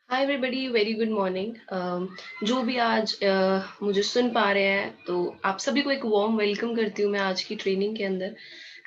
Hi everybody, very good morning. जो भी आज मुझे सुन पा रहे हैं, तो आप सभी को एक वार्म वेलकम करती हूँ मैं आज की ट्रेनिंग के अंदर।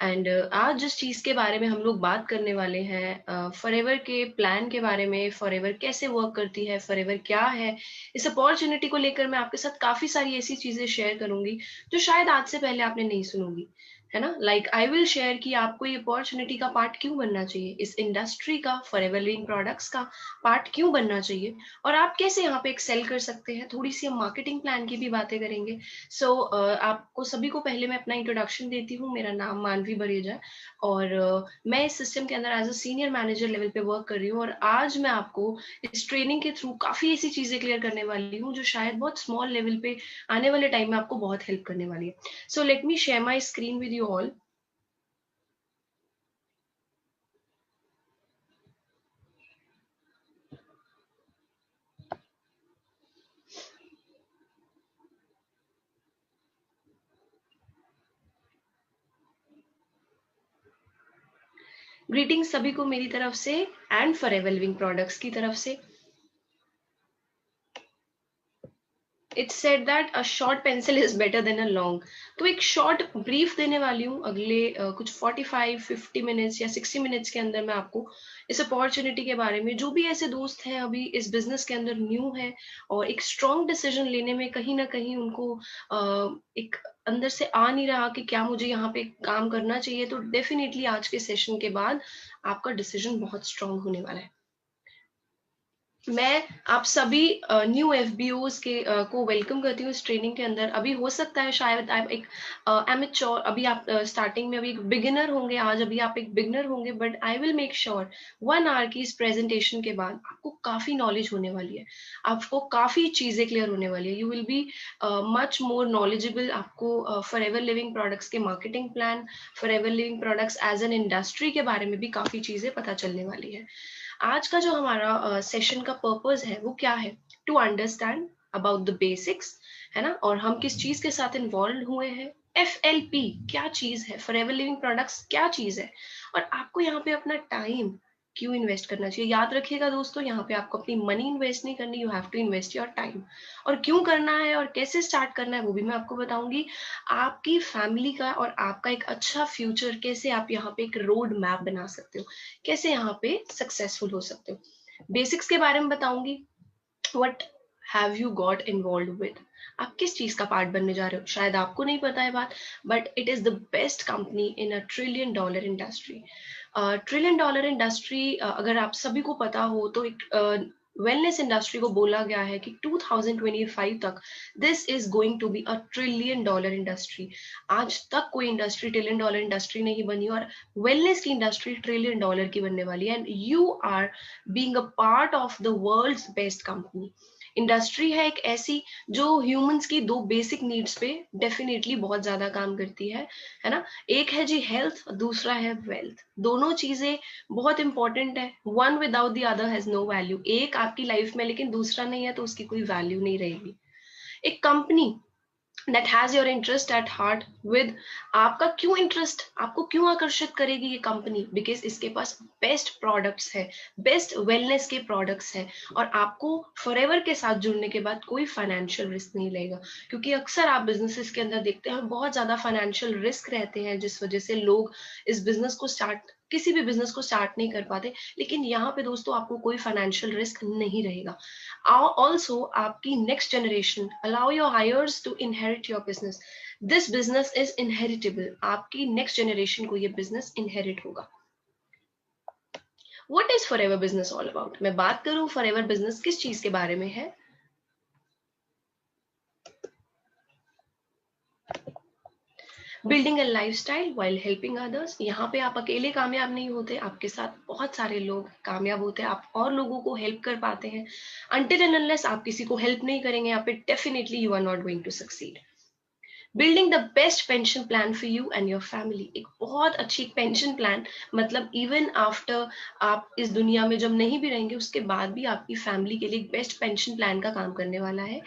एंड आज जिस चीज़ के बारे में हम लोग बात करने वाले हैं, फॉरएवर के प्लान के बारे में, फॉरएवर कैसे वर्क करती है, फॉरएवर क्या है, इस अपॉर्चुनिटी को लेकर मैं आपके साथ काफ़ी सारी ऐसी चीज़ें शेयर करूंगी जो शायद आज से पहले आपने नहीं सुनूंगी, है ना। लाइक आई विल शेयर कि आपको ये अपॉर्चुनिटी का पार्ट क्यों बनना चाहिए, इस इंडस्ट्री का, फॉरएवर लिविंग प्रोडक्ट्स का पार्ट क्यों बनना चाहिए, और आप कैसे यहाँ पे एक्सेल कर सकते हैं। थोड़ी सी हम मार्केटिंग प्लान की भी बातें करेंगे। सो आपको सभी को पहले मैं अपना इंट्रोडक्शन देती हूँ। मेरा नाम मानवी बरेजा है और मैं इस सिस्टम के अंदर as a senior manager level पे वर्क कर रही हूँ। और आज मैं आपको इस ट्रेनिंग के थ्रू काफी ऐसी चीजें क्लियर करने वाली हूँ जो शायद बहुत स्मॉल लेवल पे आने वाले टाइम में आपको बहुत हेल्प करने वाली है। So let me share my screen with you all. Greeting सभी को मेरी तरफ से एंड फॉरएवर लिविंग प्रोडक्ट्स की तरफ से। It's said that a short pencil is better than a long. तो एक शॉर्ट ब्रीफ देने वाली हूँ अगले कुछ 45-50 मिनट्स या 60 मिनट्स के अंदर मैं आपको इस अपॉर्चुनिटी के बारे में। जो भी ऐसे दोस्त हैं अभी इस बिजनेस के अंदर न्यू है और एक स्ट्रॉन्ग डिसीजन लेने में कहीं ना कहीं उनको एक अंदर से आ नहीं रहा कि क्या मुझे यहाँ पे काम करना चाहिए, तो डेफिनेटली आज के सेशन के बाद आपका डिसीजन बहुत स्ट्रांग होने वाला है। मैं आप सभी न्यू एफबीओज के को वेलकम करती हूँ इस ट्रेनिंग के अंदर। अभी हो सकता है शायद आप एक एमेच्योर, अभी आप स्टार्टिंग में अभी एक बिगिनर होंगे, आज अभी आप एक बिगिनर होंगे, but I will make sure 1 hour की इस प्रेजेंटेशन के बाद आपको काफी नॉलेज होने वाली है, आपको काफी चीजें क्लियर होने वाली है। You will be much more knowledgeable. आपको फॉरएवर लिविंग प्रोडक्ट्स के marketing plan, Forever Living Products as an industry के बारे में भी काफी चीजें पता चलने वाली है। आज का जो हमारा सेशन का पर्पस है वो क्या है, to understand about the basics, है ना। और हम किस चीज के साथ इन्वॉल्व हुए हैं, FLP क्या चीज है, फॉरएवर लिविंग प्रोडक्ट्स क्या चीज है, और आपको यहाँ पे अपना टाइम क्यों इन्वेस्ट करना चाहिए। याद रखिएगा दोस्तों, यहाँ पे आपको अपनी मनी इन्वेस्ट नहीं करनी, you have to invest your time. और क्यों करना है और कैसे स्टार्ट करना है वो भी मैं आपको बताऊंगी। आपकी फैमिली का और आपका एक अच्छा फ्यूचर, कैसे आप यहाँ पे एक रोड मैप बना सकते हो, कैसे यहाँ पे सक्सेसफुल हो सकते हो। बेसिक्स के बारे में बताऊंगी। What have you got involve with, आप किस चीज का पार्ट बनने जा रहे हो, शायद आपको नहीं पता है बात, but it is the best company in a $1 trillion industry. $1 trillion industry, अगर आप सभी को पता हो तो एक वेलनेस इंडस्ट्री को बोला गया है कि 2025 तक this is going to be $1 trillion industry. आज तक कोई इंडस्ट्री $1 ट्रिलियन इंडस्ट्री नहीं बनी, और वेलनेस की इंडस्ट्री $1 ट्रिलियन की बनने वाली है। And you are being a part of the world's best company. Industry है एक ऐसी जो ह्यूमंस की दो बेसिक नीड्स पे डेफिनेटली बहुत ज्यादा काम करती है ना। एक है जी हेल्थ, दूसरा है वेल्थ। दोनों चीजें बहुत इंपॉर्टेंट है, one without the other has no value. एक आपकी लाइफ में लेकिन दूसरा नहीं है तो उसकी कोई वैल्यू नहीं रहेगी। एक company that has your interest at heart with, आपका क्यों इंटरेस्ट, आपको क्यों आकर्षित करेगी ये कंपनी, बिकॉज इसके पास बेस्ट प्रोडक्ट्स है, बेस्ट वेलनेस के प्रोडक्ट्स है, और आपको फॉरएवर के साथ जुड़ने के बाद कोई फाइनेंशियल रिस्क नहीं लगेगा। क्योंकि अक्सर आप बिजनेसेस के अंदर देखते हैं बहुत ज्यादा फाइनेंशियल रिस्क रहते हैं, जिस वजह से लोग इस बिजनेस को स्टार्ट, किसी भी बिजनेस को स्टार्ट नहीं कर पाते। लेकिन यहाँ पे दोस्तों आपको कोई फाइनेंशियल रिस्क नहीं रहेगा। Also आपकी next generation, allow your heirs to inherit your business. This business is inheritable. आपकी next generation को ये business inherit होगा। What is forever business all about? मैं बात करूं forever business किस चीज के बारे में है। Building a lifestyle while helping others। यहाँ पे आप अकेले कामयाब नहीं होते, आपके साथ बहुत सारे लोग कामयाब होते हैं, आप और लोगों को हेल्प कर पाते हैं। Until and unless आप किसी को हेल्प नहीं करेंगे यहाँ पे, definitely you are not going to succeed। Building the best pension plan for you and your family. एक बहुत अच्छी पेंशन प्लान, मतलब इवन आफ्टर आप इस दुनिया में जब नहीं भी रहेंगे उसके बाद भी आपकी फैमिली के लिए एक बेस्ट पेंशन प्लान का काम करने वाला है।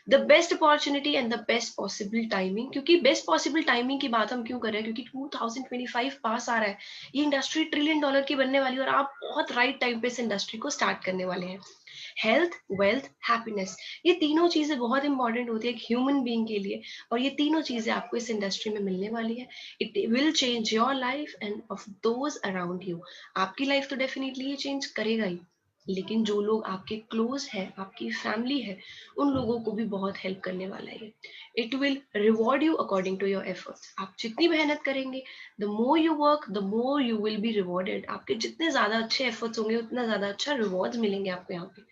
The best opportunity and the best possible timing. क्योंकि बेस्ट पॉसिबल टाइमिंग की बात हम क्यों कर रहे हैं, क्योंकि 2025 पास आ रहा है, ये इंडस्ट्री $1 ट्रिलियन की बनने वाली है, और आप बहुत राइट टाइम पे इस इंडस्ट्री को स्टार्ट करने वाले हैं। हेल्थ, वेल्थ, हैप्पीनेस, ये तीनों चीजें बहुत इंपॉर्टेंट होती है एक ह्यूमन बीइंग के लिए, और ये तीनों चीजें आपको इस इंडस्ट्री में मिलने वाली है। It will change your life end of those around you. आपकी लाइफ तो डेफिनेटली ये चेंज करेगा ही, लेकिन जो लोग आपके क्लोज है, आपकी फैमिली है, उन लोगों को भी बहुत हेल्प करने वाला है। It will reward you according to your efforts. आप जितनी मेहनत करेंगे, the more you work the more you will be rewarded. आपके जितने ज्यादा अच्छे एफर्ट्स होंगे उतना ज्यादा अच्छा रिवॉर्ड्स मिलेंगे आपको यहाँ पे।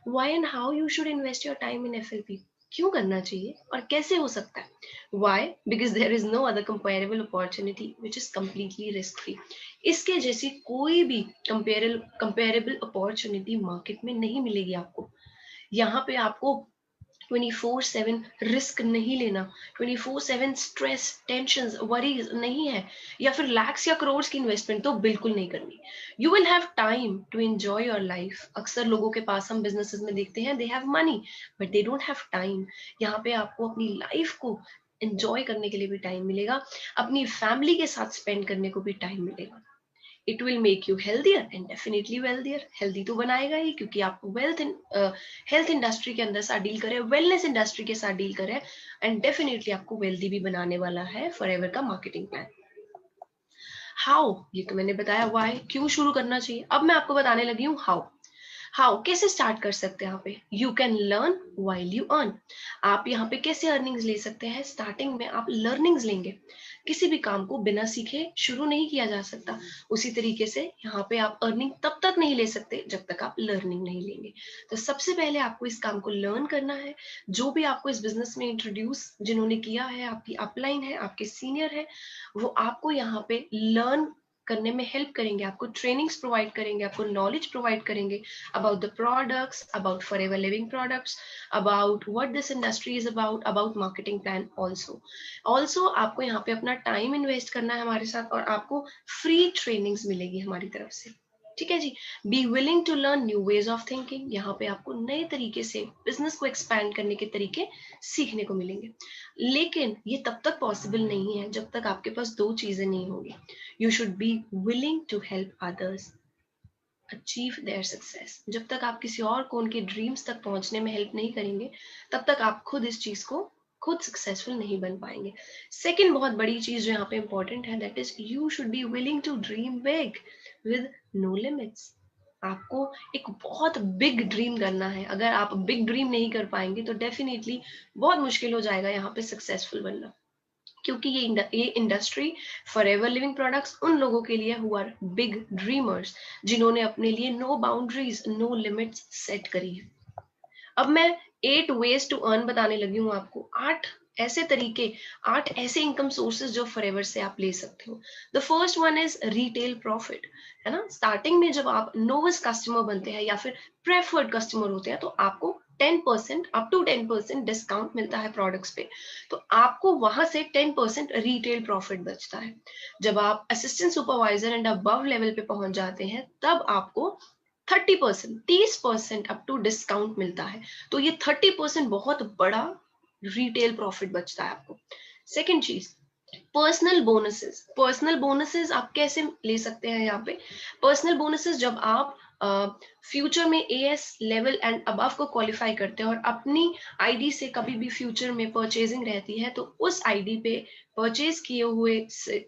Why and how you should invest your time in FLP? क्यों करना चाहिए और कैसे हो सकता है? Why? Because there is no other comparable opportunity which is completely risk free. इसके जैसी कोई भी comparable opportunity मार्केट में नहीं मिलेगी आपको। यहाँ पे आपको 24/7 रिस्क नहीं लेना, 24/7 स्ट्रेस, टेंशन, वरीज नहीं है, या फिर लैक्स या करोड़ की इन्वेस्टमेंट तो बिल्कुल नहीं करनी। You will have time to enjoy your life. अक्सर लोगों के पास हम बिजनेसेस में देखते हैं they have money but they don't have time. यहाँ पे आपको अपनी लाइफ को एंजॉय करने के लिए भी टाइम मिलेगा, अपनी फैमिली के साथ स्पेंड करने को भी टाइम मिलेगा। It will make you healthier and definitely wealthier. Healthy तो बनाएगा ही, क्योंकि आप हेल्थ इंडस्ट्री के अंदर साथ डील करें, वेलनेस इंडस्ट्री के साथ डील करें, एंड डेफिनेटली आपको वेल्थी भी बनाने वाला है फॉरएवर का मार्केटिंग प्लान। हाउ, ये तो मैंने बताया व्हाई, क्यों शुरू करना चाहिए। अब मैं आपको बताने लगी हूँ हाउ कैसे स्टार्ट कर सकते हैं। यहाँ पे you can learn while you earn. आप यहाँ पे कैसे अर्निंग्स ले सकते हैं। स्टार्टिंग में आप लर्निंग्स लेंगे। किसी भी काम को बिना सीखे शुरू नहीं किया जा सकता। उसी तरीके से यहाँ पे आप अर्निंग तब तक नहीं ले सकते जब तक आप लर्निंग नहीं लेंगे। तो सबसे पहले आपको इस काम को लर्न करना है। जो भी आपको इस बिजनेस में इंट्रोड्यूस जिन्होंने किया है, आपकी अपलाइन है, आपके सीनियर है, वो आपको यहाँ पे लर्न करने में हेल्प करेंगे, आपको ट्रेनिंग्स प्रोवाइड करेंगे, आपको नॉलेज प्रोवाइड करेंगे about the products, about forever living products, about what this industry is about marketing plan also आपको यहाँ पे अपना टाइम इन्वेस्ट करना है हमारे साथ, और आपको फ्री ट्रेनिंग्स मिलेगी हमारी तरफ से। ठीक है जी। Be willing to learn new ways of thinking. यहाँ पे आपको नए तरीके से बिजनेस को एक्सपैंड करने के तरीके सीखने को मिलेंगे। लेकिन ये तब तक पॉसिबल नहीं है जब तक आपके पास दो चीजें नहीं होगी। You should be willing to help others achieve their success. जब तक आप किसी और को उनके ड्रीम्स तक पहुंचने में हेल्प नहीं करेंगे, तब तक आप खुद इस चीज को खुद सक्सेसफुल नहीं बन पाएंगे। सेकंड बहुत बड़ी चीज जो यहाँ पे इंपॉर्टेंट है, that is you should be willing to dream big with no limits. आपको एक बहुत बिग ड्रीम करना है। अगर आप बिग ड्रीम नहीं कर पाएंगे तो डेफिनेटली बहुत मुश्किल हो जाएगा यहाँ पे सक्सेसफुल बनना। क्योंकि ये इंडस्ट्री फॉरएवर लिविंग प्रोडक्ट्स उन लोगों के लिए हु आर बिग ड्रीमर्स, जिन्होंने अपने लिए no boundaries no limits set करी है। अब मैं 8 ways टू अर्न बताने लगी हूँ आपको। 8 ऐसे तरीके, 8 ऐसे इनकम सोर्सेज जो फॉरएवर से आप ले सकते हो। The first one is retail profit, है ना। स्टार्टिंग में जब आप नोविस कस्टमर बनते हैं या फिर प्रेफर्ड कस्टमर होते हैं तो आपको 10% अप टू 10% डिस्काउंट मिलता है प्रोडक्ट्स पे, तो आपको वहां से 10% रिटेल प्रॉफिट बचता है। जब आप assistant supervisor and above level पे पहुंच जाते हैं तब आपको 30%, 30% अप टू डिस्काउंट मिलता है। तो ये 30% बहुत बड़ा रिटेल प्रॉफिट बचता है आपको। सेकेंड चीज, पर्सनल बोनसेस। पर्सनल बोनसेस आप कैसे ले सकते हैं यहाँ पे? पर्सनल बोनसेस जब आप फ्यूचर में एएस लेवल एंड अबव को क्वालिफाई करते हैं और अपनी आईडी से कभी भी फ्यूचर में परचेजिंग रहती है, तो उस आईडी पे परचेज किए हुए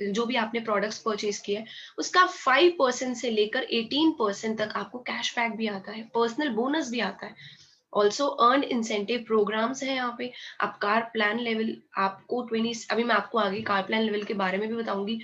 जो भी आपने प्रोडक्ट्स परचेज किए हैं उसका 5% से लेकर 18% तक आपको कैशबैक भी आता है, पर्सनल बोनस भी आता है। ऑल्सो अर्न इंसेंटिव प्रोग्राम्स है यहाँ पे। आप कार प्लान लेवल आपको 20, अभी मैं आपको आगे कार प्लान लेवल के बारे में भी बताऊंगी।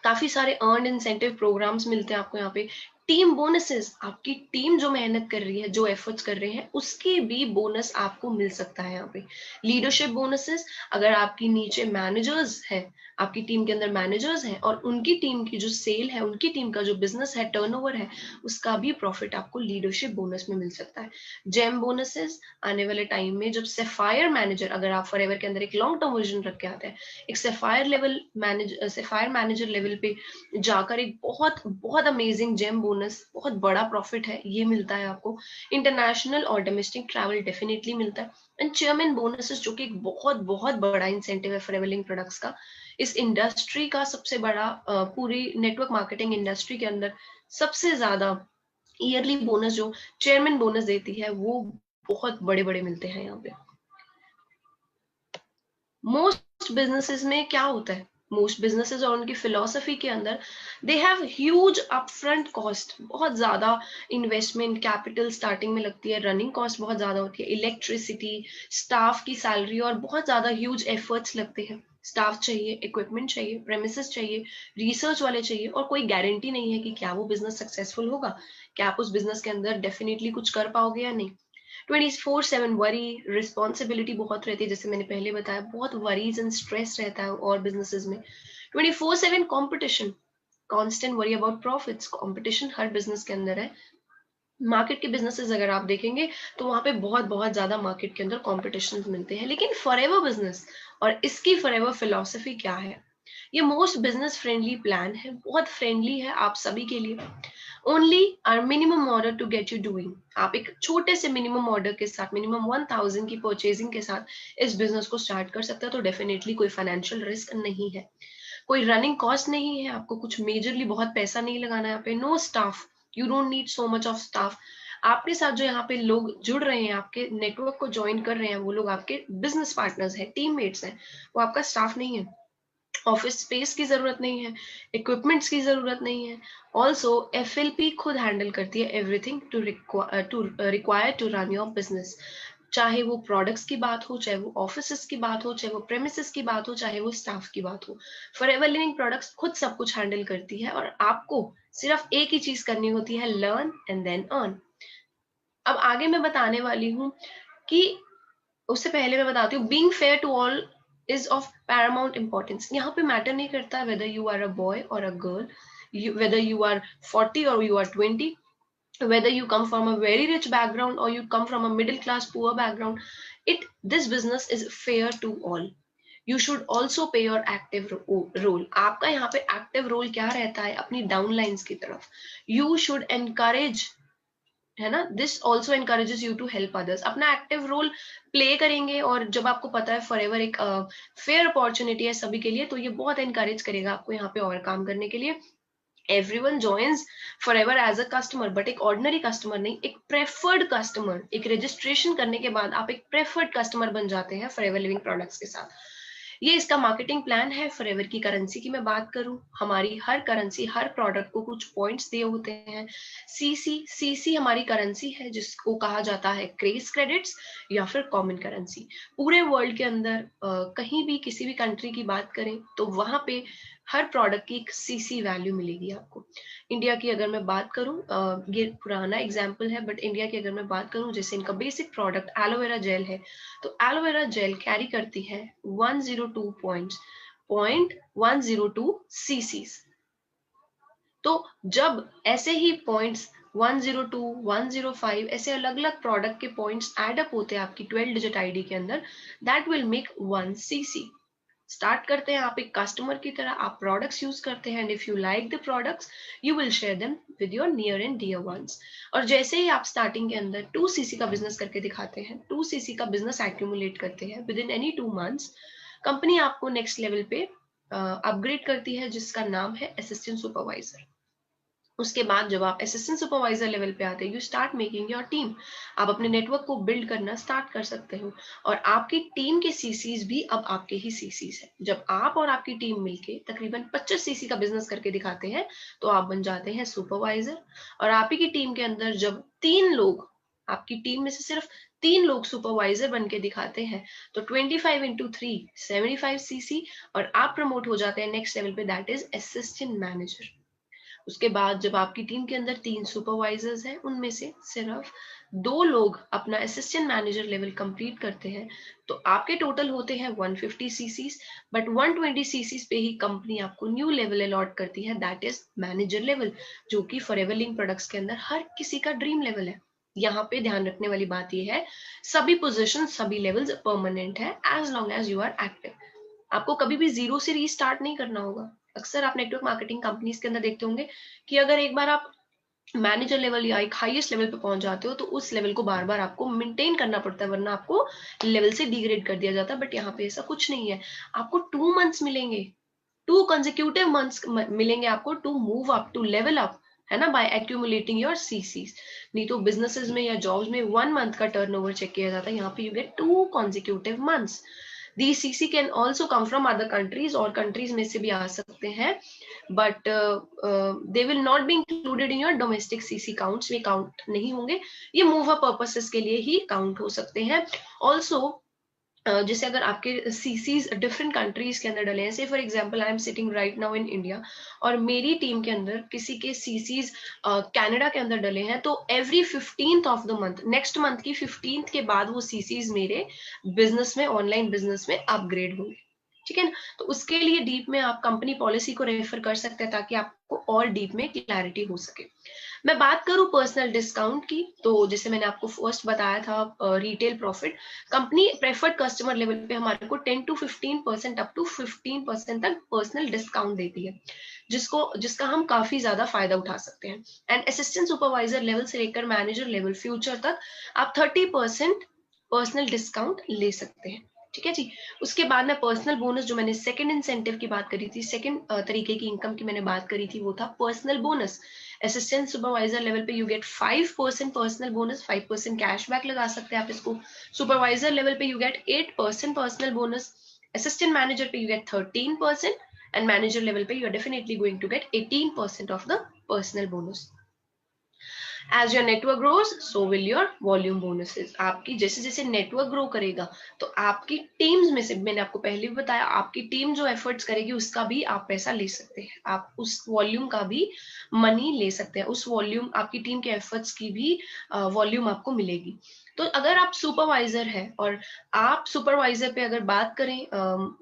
काफी सारे अर्न इंसेंटिव प्रोग्राम्स मिलते हैं आपको यहाँ पे। टीम बोनसेस, आपकी टीम जो मेहनत कर रही है, जो एफर्ट्स कर रहे हैं, उसकी भी बोनस आपको मिल सकता है यहाँ पे। लीडरशिप बोनसेस, अगर आपकी नीचे मैनेजर्स है, आपकी टीम के अंदर मैनेजर्स हैं और उनकी टीम की जो सेल है, उनकी टीम का जो बिजनेस है, टर्नओवर है, उसका भी प्रॉफिट आपको लीडरशिप बोनस में मिल सकता है। जेम बोनसेस, आने वाले टाइम में जब सेफायर मैनेजर, अगर आप फॉरएवर के अंदर एक लॉन्ग टर्म विजन रख के आते हैं, एक सेफायर मैनेजर लेवल पे जाकर एक बहुत बहुत अमेजिंग जेम बोनस, बहुत बड़ा प्रॉफिट है, ये मिलता है आपको। इंटरनेशनल और डोमेस्टिक ट्रैवल डेफिनेटली मिलता है। एंड चेयरमैन बोनसेस, जो कि एक बहुत बहुत बड़ा इंसेंटिव है फॉरएवर प्रोडक्ट्स का, इस इंडस्ट्री का सबसे बड़ा, पूरी नेटवर्क मार्केटिंग इंडस्ट्री के अंदर सबसे ज्यादा ईयरली बोनस जो चेयरमैन बोनस देती है, वो बहुत बड़े बड़े मिलते हैं यहाँ पे। मोस्ट बिजनेसेस में क्या होता है, मोस्ट बिजनेसेस और उनकी फिलोसफी के अंदर they have huge upfront cost, बहुत ज्यादा इन्वेस्टमेंट कैपिटल स्टार्टिंग में लगती है, रनिंग कॉस्ट बहुत ज्यादा होती है, इलेक्ट्रिसिटी, स्टाफ की सैलरी, और बहुत ज्यादा ह्यूज एफर्ट्स लगते हैं। स्टाफ चाहिए, इक्विपमेंट चाहिए, प्रेमिसेस चाहिए, रिसर्च वाले चाहिए, और कोई गारंटी नहीं है कि क्या वो बिजनेस सक्सेसफुल होगा, क्या आप उस बिजनेस के अंदर डेफिनेटली कुछ कर पाओगे या नहीं। 24/7 वरी, रिस्पॉन्सिबिलिटी बहुत रहती है, जैसे मैंने पहले बताया, बहुत वरीज एंड स्ट्रेस रहता है और बिजनेसेस में। 24/7 competition, constant worry about profits, competition her business के अंदर है। मार्केट के बिजनेसेस अगर आप देखेंगे तो वहां पे बहुत बहुत ज्यादा मार्केट के अंदर कॉम्पिटिशन मिलते हैं। लेकिन फॉरएवर बिजनेस और इसकी फॉरएवर फिलॉसफी क्या है? ये मोस्ट बिजनेस फ्रेंडली प्लान है, बहुत फ्रेंडली है आप सभी के लिए। Only our minimum order to get you doing, आप एक छोटे से मिनिमम ऑर्डर के साथ, मिनिमम 1000 की परचेजिंग के साथ इस बिजनेस को स्टार्ट कर सकते हैं। तो डेफिनेटली कोई फाइनेंशियल रिस्क नहीं है, कोई रनिंग कॉस्ट नहीं है, आपको कुछ मेजरली बहुत पैसा नहीं लगाना है यहाँ पे। No staff, you don't need so much of staff. आपके साथ जो यहाँ पे लोग जुड़ रहे हैं, आपके नेटवर्क को ज्वाइन कर रहे हैं, वो लोग आपके बिजनेस पार्टनर्स हैं, टीममेट्स हैं, वो आपका स्टाफ नहीं है। ऑफिस स्पेस की जरूरत नहीं है, इक्विपमेंट्स की जरूरत नहीं है। ऑल्सो एफएलपी खुद हैंडल करती है everything to require to run your business. चाहे वो प्रोडक्ट्स की बात हो, चाहे वो ऑफिस की बात हो, चाहे वो प्रेमिसेस की बात हो, चाहे वो स्टाफ की बात हो, फॉरएवर लिविंग प्रोडक्ट्स खुद सब कुछ हैंडल करती है। और आपको सिर्फ एक ही चीज करनी होती है, लर्न एंड देन अर्न। अब आगे मैं बताने वाली हूँ कि, उससे पहले मैं बताती हूँ, being fair to all is of paramount importance. यहाँ पे मैटर नहीं करता whether you are a boy और a girl, whether you are 40 or you are 20, whether you come from a very rich background or you come from a middle class poor background, this business is fair to all. You should also play your active role. आपका यहाँ पे active role क्या रहता है अपनी downlines की तरफ? You should encourage, है ना, this also encourages you to help others. अपना एक्टिव रोल प्ले करेंगे, और जब आपको पता है फॉरएवर एक फेयर अपॉर्चुनिटी है सभी के लिए, तो ये बहुत एनकरेज करेगा आपको यहाँ पे और काम करने के लिए। Everyone joins Forever as a customer, but एक ऑर्डिनरी कस्टमर नहीं, एक प्रेफर्ड कस्टमर। एक रजिस्ट्रेशन करने के बाद आप एक प्रेफर्ड कस्टमर बन जाते हैं फॉरएवर लिविंग प्रोडक्ट्स के साथ। ये इसका मार्केटिंग प्लान है। फॉरएवर की करेंसी की मैं बात करूं, हमारी हर करेंसी, हर प्रोडक्ट को कुछ पॉइंट्स दिए होते हैं। सीसी हमारी करेंसी है, जिसको कहा जाता है क्रेज क्रेडिट्स या फिर कॉमन करेंसी। पूरे वर्ल्ड के अंदर कहीं भी किसी भी कंट्री की बात करें तो वहां पे हर प्रोडक्ट की एक सीसी वैल्यू मिलेगी आपको। इंडिया की अगर मैं बात करूं, ये पुराना एग्जाम्पल है, बट इंडिया की अगर मैं बात करूं, जैसे इनका बेसिक प्रोडक्ट एलोवेरा जेल है, तो एलोवेरा जेल कैरी करती है 102 पॉइंट्स, 0.102 सीसीज। तो जब ऐसे ही पॉइंट्स 102, 105 ऐसे अलग अलग प्रोडक्ट के पॉइंट्स एड अप होते हैं आपकी 12 डिजिट आईडी के अंदर, that will make 1 CC. Start करते हैं आप एक कस्टमर की तरह, आप प्रोडक्ट्स यूज करते हैं, and if you like the products you will share them with your near and dear ones. और जैसे ही आप स्टार्टिंग के अंदर 2 सीसी का बिजनेस करके दिखाते हैं, 2 सीसी का बिजनेस एक्यूमुलेट करते हैं with in any 2 months, company आपको नेक्स्ट लेवल पे अपग्रेड करती है जिसका नाम है असिस्टेंट सुपरवाइजर। उसके बाद जब आप असिस्टेंट सुपरवाइजर लेवल पे आते हैं, you start making your team. आप अपने नेटवर्क को बिल्ड करना स्टार्ट कर सकते हो, और आपकी टीम के सीसीज भी अब आपके ही सीसीज है। जब आप और आपकी टीम मिलके तकरीबन 25 सीसी का बिजनेस करके दिखाते हैं तो आप बन जाते हैं सुपरवाइजर। और आप ही की टीम के अंदर जब 3 लोग, आपकी टीम में से सिर्फ 3 लोग सुपरवाइजर बन के दिखाते हैं तो 25 इंटू 3 75 सीसी, और आप प्रमोट हो जाते हैं नेक्स्ट लेवल पे, दैट इज असिस्टेंट मैनेजर। उसके बाद जब आपकी टीम के अंदर 3 सुपरवाइजर्स हैं, उनमें से सिर्फ 2 लोग अपना असिस्टेंट मैनेजर लेवल कंप्लीट करते हैं, तो आपके टोटल होते हैं 150 सीसीज। बट 120 सीसीज पे ही कंपनी आपको न्यू लेवल अलॉट करती है, दैट इज मैनेजर लेवल, जो कि फॉरएवर लिंक प्रोडक्ट्स के अंदर हर किसी का ड्रीम लेवल है। यहाँ पे ध्यान रखने वाली बात यह है, सभी पोजिशन सभी लेवल्स परमानेंट है as long as you are active. आपको कभी भी जीरो से रीस्टार्ट नहीं करना होगा। अक्सर आप नेटवर्क मार्केटिंग कंपनीज के अंदर देखते होंगे कि अगर एक बार आप मैनेजर लेवल या एक हाईएस्ट लेवल पे पहुंच जाते हो तो उस लेवल को बार बार आपको मेंटेन करना पड़ता है, वरना आपको लेवल से डिग्रेड कर दिया जाता है। बट यहाँ पे ऐसा कुछ नहीं है, आपको 2 मंथ्स मिलेंगे, 2 कंसेक्यूटिव मंथ्स मिलेंगे आपको to move up, to level up, है ना, बाय एक्यूमुलेटिंग योर सीसीज। नहीं तो बिजनेसेस में या जॉब्स में 1 मंथ का टर्नओवर चेक किया जाता है, यहाँ पे you gate 2 consecutive months। These CC can also come from other countries, और countries में से भी आ सकते हैं, but they will not be included in your domestic CC counts, में count नहीं होंगे, ये move up purposes के लिए ही count हो सकते हैं। Also जैसे अगर आपके सीसीज डिफरेंट कंट्रीज के अंदर डले हैं, से for example I am sitting right now in India, और मेरी टीम के अंदर किसी के सीसीज कनाडा के अंदर डले हैं, तो every 15th of the month, next month की 15th के बाद वो सीसीज मेरे बिजनेस में, ऑनलाइन बिजनेस में अपग्रेड होंगे। ठीक है ना, तो उसके लिए डीप में आप कंपनी पॉलिसी को रेफर कर सकते हैं ताकि आपको और डीप में क्लैरिटी हो सके। मैं बात करूं पर्सनल डिस्काउंट की, तो जैसे मैंने आपको फर्स्ट बताया था retail profit, company preferred customer level पे हमारे को 10 to 15% अप टू 15% तक पर्सनल डिस्काउंट देती है, जिसका हम काफी ज्यादा फायदा उठा सकते हैं। एंड असिस्टेंट सुपरवाइजर लेवल से लेकर मैनेजर लेवल फ्यूचर तक आप 30% पर्सनल डिस्काउंट ले सकते हैं। ठीक है जी। उसके बाद में पर्सनल बोनस, जो मैंने सेकंड इंसेंटिव की बात करी थी, सेकंड तरीके की इनकम की मैंने बात करी थी, वो था personal bonus. Assistant supervisor level पे you get 5% personal bonus, 5% cashback लगा सकते हैं आप इसको। सुपरवाइजर लेवल पे you get 8% personal bonus, assistant manager पे you get 13%, and manager level पे you are definitely going to get 18% of the personal bonus. As your network grows, so will your volume bonuses। आपकी जैसे जैसे network grow करेगा तो आपकी teams में से, मैंने आपको पहले भी बताया, आपकी टीम जो एफर्ट्स करेगी उसका भी आप पैसा ले सकते हैं, आप उस वॉल्यूम का भी मनी ले सकते हैं, उस वॉल्यूम, आपकी टीम के एफर्ट्स की भी वॉल्यूम आपको मिलेगी। तो अगर आप सुपरवाइजर है, और आप सुपरवाइजर पे अगर बात करें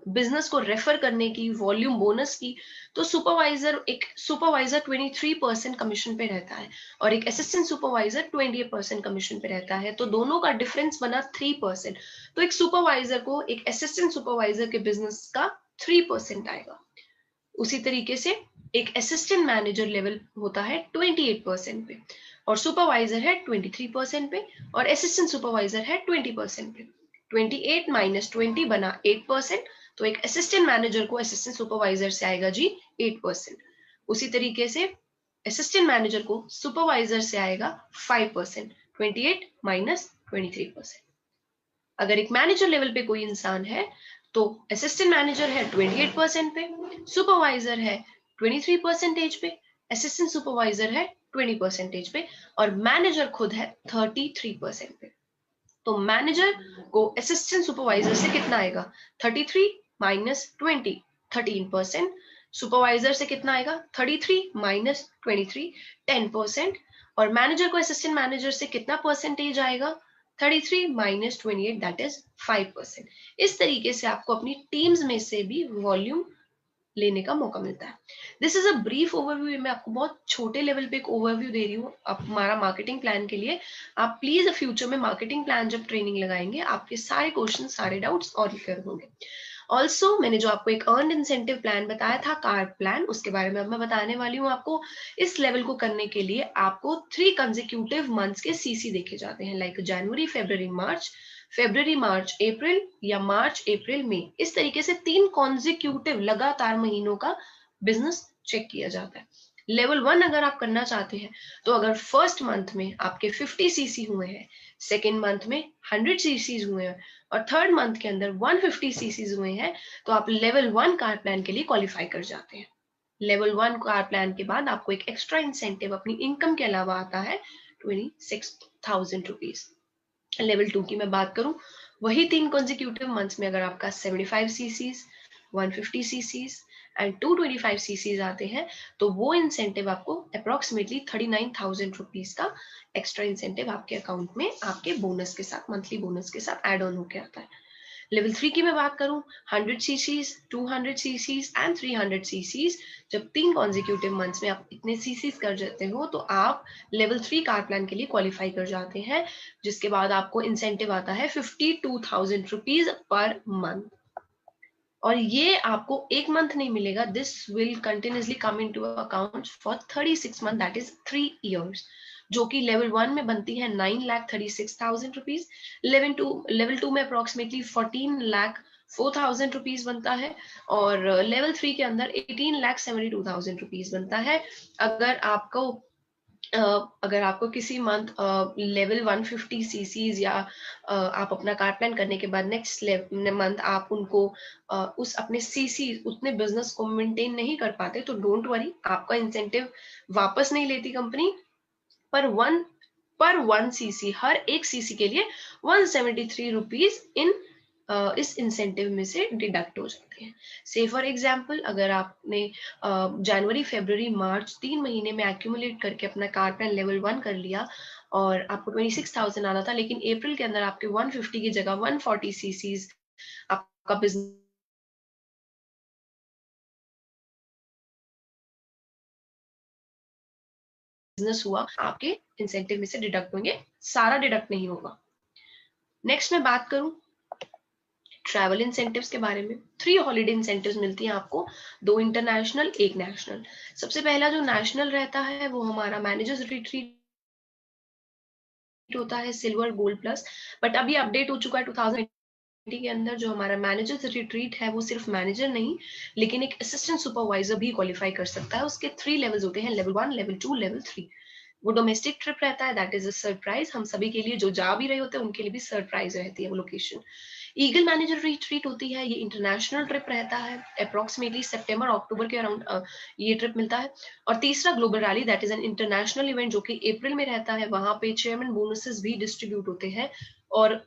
बिजनेस को रेफर करने की, वॉल्यूम बोनस की, तो सुपरवाइजर 23% कमीशन पे रहता है, और एक असिस्टेंट सुपरवाइजर 28% कमीशन पे रहता है, तो दोनों का डिफरेंस बना 3%। तो एक सुपरवाइजर को एक असिस्टेंट सुपरवाइजर के बिजनेस का 3% आएगा। उसी तरीके से एक असिस्टेंट मैनेजर लेवल होता है 28% पे, और सुपरवाइजर है 23% पे, और असिस्टेंट सुपरवाइजर है 20% पे। 28 माइनस 20 बना 8%, तो एक असिस्टेंट मैनेजर को असिस्टेंट सुपरवाइजर से आएगा जी 8%। उसी तरीके से असिस्टेंट मैनेजर को सुपरवाइजर से आएगा 5%, 28 माइनस 23%। अगर एक मैनेजर लेवल पे कोई इंसान है तो असिस्टेंट मैनेजर है 28% पे, सुपरवाइजर है 23% पे, असिस्टेंट सुपरवाइजर है 20% पे, और मैनेजर खुद है 33% पे। तो मैनेजर को असिस्टेंट सुपरवाइजर से कितना आएगा? 33 माइनस 20, 13%। सुपरवाइजर से कितना आएगा? 33 माइनस 23, 10%। और मैनेजर को असिस्टेंट मैनेजर से कितना परसेंटेज आएगा? 33 माइनस 28, दैट इज 5%। इस तरीके से आपको अपनी टीम्स में से भी वॉल्यूम लेने का मौका मिलता है। This is a brief overview, मैं आपको बहुत छोटे लेवल पे एक ओवरव्यू दे रही हूँ आप हमारा मार्केटिंग प्लान के लिए। आप प्लीज फ्यूचर में मार्केटिंग प्लान जब ट्रेनिंग लगाएंगे आपके सारे क्वेश्चन सारे डाउट्स और क्लियर होंगे। ऑल्सो मैंने जो आपको एक अर्न इंसेंटिव प्लान बताया था कार प्लान, उसके बारे में अब मैं बताने वाली हूँ आपको। इस लेवल को करने के लिए आपको 3 कंसेक्यूटिव मंथ्स के सीसी देखे जाते हैं, लाइक जनवरी फरवरी मार्च, फेब्रवरी मार्च अप्रैल, या मार्च अप्रैल मई। इस तरीके से 3 कॉन्जिक्यूटिव लगातार महीनों का बिजनेस चेक किया जाता है। लेवल 1 अगर आप करना चाहते हैं तो अगर फर्स्ट मंथ में आपके 50 सीसी हुए हैं, सेकेंड मंथ में 100 सीसी हुए हैं, और थर्ड मंथ के अंदर 150 सीसी हुए हैं, तो आप लेवल 1 कार प्लान के लिए क्वालिफाई कर जाते हैं। लेवल 1 कार प्लान के बाद आपको एक एक्स्ट्रा इंसेंटिव अपनी इनकम के अलावा आता है 26,000 रुपीज। लेवल 2 की मैं बात करूं, वही 3 कंसेक्यूटिव मंथ्स में अगर आपका 75 सीसीज, 150 सीसीज एंड 225 सीसीज आते हैं, तो वो इंसेंटिव आपको अप्रोक्सीमेटली 39,000 रुपीज का एक्स्ट्रा इंसेंटिव आपके अकाउंट में आपके बोनस के साथ, मंथली बोनस के साथ एड ऑन होकर आता है। लेवल 3 की मैं बात करूं, 100 सीसीज, 200 सीसीज एंड 300 सीसीज, जब 3 कॉन्जिक्यूटिव मंथ्स में आप इतने सीसीज कर जाते हो तो आप लेवल 3 कार प्लान के लिए क्वालिफाई कर जाते हैं, जिसके बाद आपको इंसेंटिव आता है 52,000 रुपीज पर मंथ। और ये आपको एक मंथ नहीं मिलेगा, this will continuously come into account for 36 month, that is 3 years, जो कि लेवल 1 में बनती है 9,36,000 रुपीज, लेवल 2 में अप्रोक्सीमेटली 14,04,000 रुपीज बनता है, और लेवल 3 के अंदर 18,72,000 रुपीज बनता है। अगर आपको किसी मंथ लेवल 150 सीसीज या आप अपना कार प्लान करने के बाद नेक्स्ट मंथ आप उनको उस अपने सीसी उतने बिजनेस को मेंटेन नहीं कर पाते, तो डोंट वरी, आपका इंसेंटिव वापस नहीं लेती कंपनी, पर वन सीसी, हर एक सीसी के लिए 173 रुपीज इस इंसेंटिव में से डिडक्ट हो जाते हैं। से फॉर एग्जाम्पल, अगर आपने जनवरी फरवरी मार्च 3 महीने में एक्यूमुलेट करके अपना कार प्लान लेवल 1 कर लिया और आपको 26,000 आना था, लेकिन अप्रैल के अंदर आपके 150 की जगह 140 सीसीज आपका बिजनेस हुआ, आपके इंसेंटिव में से डिडक्ट होंगे, सारा डिडक्ट नहीं होगा। नेक्स्ट मैं बात करूं ट्रैवल इंसेंटिव्स के बारे में। 3 हॉलीडे इंसेंटिव्स मिलती हैं आपको, 2 इंटरनेशनल 1 नेशनल। सबसे पहला जो नेशनल रहता है वो हमारा मैनेजर्स रिट्रीट होता है, सिल्वर गोल्ड प्लस, बट अभी अपडेट हो चुका है 2020 के अंदर। जो हमारा मैनेजर्स रिट्रीट है वो सिर्फ मैनेजर नहीं लेकिन एक असिस्टेंट सुपरवाइजर भी क्वालिफाई कर सकता है। उसके 3 लेवल्स होते हैं, लेवल 1, लेवल 2, लेवल 3। वो डोमेस्टिक ट्रिप रहता है, दैट इज अ सरप्राइज, हम सभी के लिए, जो जा भी रहे होते हैं उनके लिए भी सरप्राइज रहती है वो लोकेशन। ईगल मैनेजर रिट्रीट होती है, ये इंटरनेशनल ट्रिप रहता है, अप्रोक्सीमेटली सितंबर अक्टूबर के अराउंड ये ट्रिप मिलता है। और तीसरा global rally, that is an international event जो कि अप्रैल में रहता है, वहां पे चेयरमैन बोनसेस भी डिस्ट्रीब्यूट होते हैं और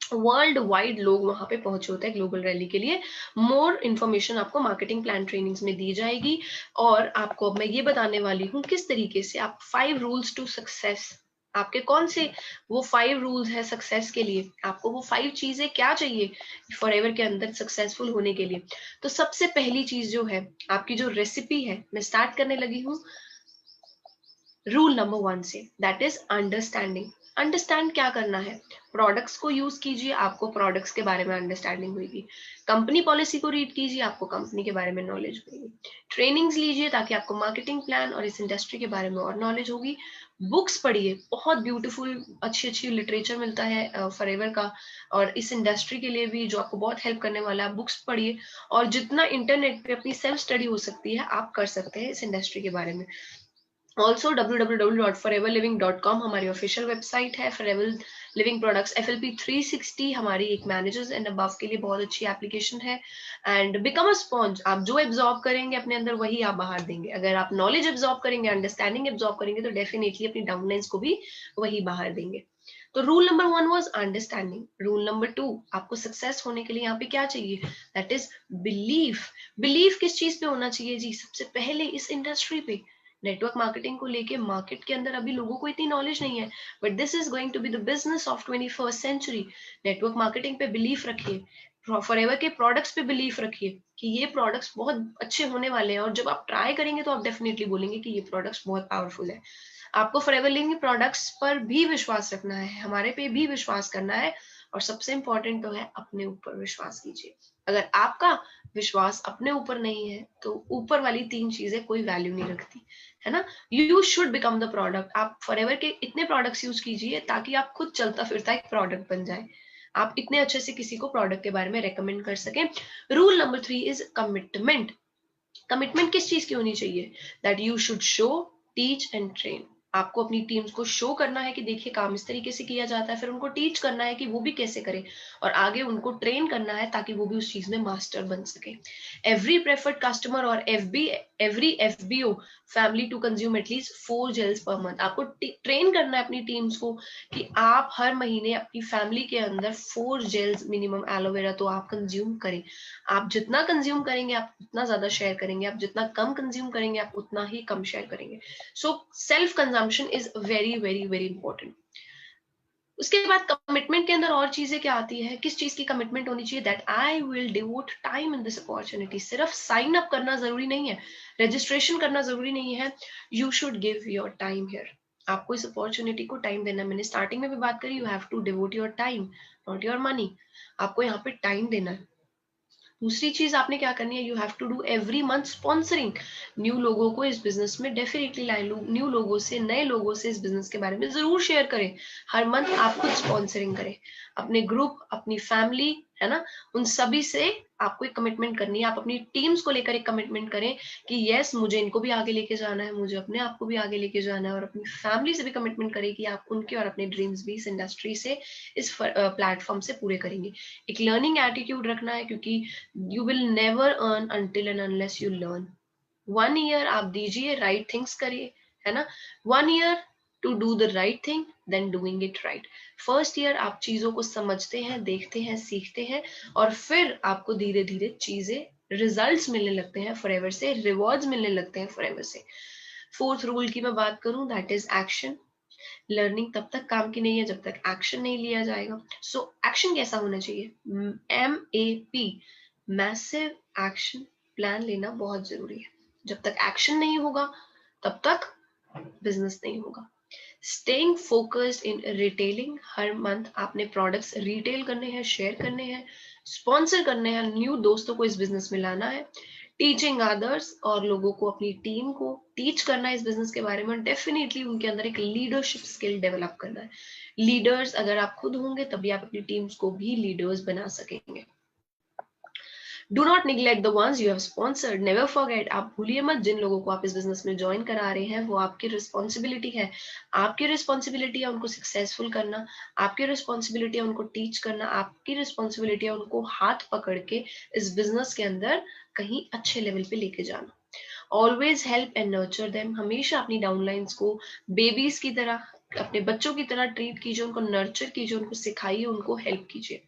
वर्ल्ड वाइड लोग वहां पे पहुंचे होते हैं ग्लोबल रैली के लिए। मोर इन्फॉर्मेशन आपको मार्केटिंग प्लान ट्रेनिंग्स में दी जाएगी, और आपको अब मैं ये बताने वाली हूँ किस तरीके से आप 5 रूल्स टू सक्सेस, आपके कौन से वो 5 रूल्स है सक्सेस के लिए, आपको वो 5 चीजें क्या चाहिए फॉरएवर के अंदर सक्सेसफुल होने के लिए। तो सबसे पहली चीज जो है, आपकी जो रेसिपी है, मैं स्टार्ट करने लगी हूँ रूल नंबर 1 से, दैट इज अंडरस्टैंडिंग। अंडरस्टैंड क्या करना है, प्रोडक्ट्स को यूज कीजिए, आपको प्रोडक्ट्स के बारे में अंडरस्टैंडिंग होगी। कंपनी पॉलिसी को रीड कीजिए, आपको कंपनी के बारे में नॉलेज होगी। ट्रेनिंग्स लीजिए ताकि आपको मार्केटिंग प्लान और इस इंडस्ट्री के बारे में और नॉलेज होगी। बुक्स पढ़िए, बहुत ब्यूटीफुल अच्छी अच्छी लिटरेचर मिलता है फॉरएवर का, और इस इंडस्ट्री के लिए भी जो आपको बहुत हेल्प करने वाला है। बुक्स पढ़िए, और जितना इंटरनेट पे अपनी सेल्फ स्टडी हो सकती है आप कर सकते हैं इस इंडस्ट्री के बारे में। ऑल्सो www.foreverliving.com हमारी ऑफिशियल वेबसाइट है। फॉरएवर लिविंग प्रोडक्ट्स FLP 360 हमारी एक मैनेजर्स एंड अबव के लिए बहुत अच्छी एप्लीकेशन है। एंड बिकम अ स्पॉन्ज, आप जो एब्जॉर्ब करेंगे अपने अंदर वही आप बाहर देंगे। अगर आप नॉलेज एब्जॉर्ब करेंगे, अंडरस्टैंडिंग एब्जॉर्ब करेंगे, तो डेफिनेटली अपनी डाउनलाइंस को भी वही बाहर देंगे। तो rule number 1 was understanding. Rule number 2, आपको सक्सेस होने के लिए यहाँ पे क्या चाहिए, दैट इज बिलीफ। बिलीफ किस चीज पे होना चाहिए जी, सबसे पहले इस इंडस्ट्री पे। नेटवर्क मार्केटिंग को लेके मार्केट के अंदर अभी लोगों को इतनी नॉलेज नहीं है, but this is going to be the business of 21st century. Network marketing पे बिलीफ रखिए, फॉरएवर के प्रोडक्ट्स पे बिलीफ रखिए कि ये प्रोडक्ट्स बहुत अच्छे होने वाले हैं, और जब आप ट्राई करेंगे तो आप डेफिनेटली बोलेंगे कि ये प्रोडक्ट्स बहुत पावरफुल है। आपको फॉरएवर लिविंग प्रोडक्ट्स पर भी विश्वास रखना है, हमारे पे भी विश्वास करना है, और सबसे इंपॉर्टेंट तो है अपने ऊपर विश्वास कीजिए। अगर आपका विश्वास अपने ऊपर नहीं है तो ऊपर वाली 3 चीजें कोई वैल्यू नहीं रखती, है ना। You should become the product. आप फॉरएवर के इतने प्रोडक्ट्स यूज कीजिए ताकि आप खुद चलता फिरता एक प्रोडक्ट बन जाए, आप इतने अच्छे से किसी को प्रोडक्ट के बारे में रेकमेंड कर सकें। Rule number 3 is commitment. Commitment किस चीज की होनी चाहिए? That you should show, teach and train. आपको अपनी टीम्स को शो करना है कि देखिए काम इस तरीके से किया जाता है, फिर उनको टीच करना है कि वो भी कैसे करें, और आगे उनको ट्रेन करना है ताकि वो भी उस चीज में मास्टर बन सके। एवरी प्रेफर्ड कस्टमर और every FBO family to consume at least 4 gels per month. आपको ट्रेन करना है अपनी टीम्स को कि आप हर महीने अपनी फैमिली के अंदर 4 जेल्स मिनिमम एलोवेरा तो आप कंज्यूम करें। आप जितना कंज्यूम करेंगे आप उतना ज्यादा शेयर करेंगे, आप जितना कम कंज्यूम करेंगे आप उतना ही कम शेयर करेंगे। So self consumption is very very very important. उसके बाद कमिटमेंट के अंदर और चीजें क्या आती है, किस चीज की कमिटमेंट होनी चाहिए? That I will devote time in this opportunity. सिर्फ साइन अप करना जरूरी नहीं है, रजिस्ट्रेशन करना जरूरी नहीं है, you should give your time here. आपको इस अपॉर्चुनिटी को टाइम देना। मैंने स्टार्टिंग में भी बात करी, you have to devote your time not your money. आपको यहाँ पे टाइम देना है। दूसरी चीज आपने क्या करनी है, you have to do every month sponsoring. New लोगों को इस बिजनेस में डेफिनेटली लाए, न्यू लोगों से, नए लोगों से इस बिजनेस के बारे में जरूर शेयर करें। हर मंथ आप खुद स्पॉन्सरिंग करें, अपने ग्रुप, अपनी फैमिली, है ना, उन सभी से आपको एक कमिटमेंट करनी है। आप अपनी टीम्स को लेकर एक कमिटमेंट करें कि यस मुझे इनको भी आगे लेके जाना है, मुझे अपने आप को भी आगे लेके जाना है, और अपनी फैमिली से भी कमिटमेंट करें कि आप उनके और अपने ड्रीम्स भी इस इंडस्ट्री से, इस प्लेटफॉर्म से पूरे करेंगे। एक लर्निंग एटीट्यूड रखना है, क्योंकि you will never earn until and unless you learn। 1 year आप दीजिए, राइट थिंग्स करिए, है ना। 1 year to do the right thing then doing it right. First year आप चीजों को समझते हैं, देखते हैं, सीखते हैं, और फिर आपको धीरे धीरे चीजें रिजल्ट्स मिलने लगते हैं फॉरएवर से, रिवॉर्ड्स मिलने लगते हैं फॉरएवर से। फोर्थ रूल की मैं बात करूं, दैट इज एक्शन। लर्निंग तब तक काम की नहीं है जब तक एक्शन नहीं लिया जाएगा। सो एक्शन कैसा होना चाहिए? MAP, मैसिव एक्शन प्लान लेना बहुत जरूरी है। जब तक एक्शन नहीं होगा तब तक बिजनेस नहीं होगा। Staying focused in retailing. हर मंथ आपने प्रोडक्ट्स रिटेल करने हैं, शेयर करने हैं, स्पॉन्सर करने हैं, न्यू दोस्तों को इस बिजनेस में लाना है। टीचिंग अदर्स, और लोगों को, अपनी टीम को टीच करना है इस बिजनेस के बारे में। डेफिनेटली उनके अंदर एक लीडरशिप स्किल डेवलप करना है। लीडर्स अगर आप खुद होंगे तभी आप अपनी टीम्स को भी लीडर्स बना सकेंगे। Do not neglect the ones you have sponsored. Never forget, आप भूलिए मत जिन लोगों को आप इस बिजनेस में ज्वाइन करा रहे हैं वो आपकी रिस्पॉन्सिबिलिटी है। आपकी रिस्पॉन्सिबिलिटी है उनको सक्सेसफुल करना, आपकी रिस्पॉन्सिबिलिटी है उनको टीच करना, आपकी रिस्पॉन्सिबिलिटी है उनको हाथ पकड़ के इस बिजनेस के अंदर कहीं अच्छे लेवल पे लेके जाना। Always help and nurture them. हमेशा अपनी डाउनलाइंस को बेबीज की तरह, अपने बच्चों की तरह ट्रीट कीजिए, उनको नर्चर कीजिए, उनको सिखाइए, उनको हेल्प कीजिए।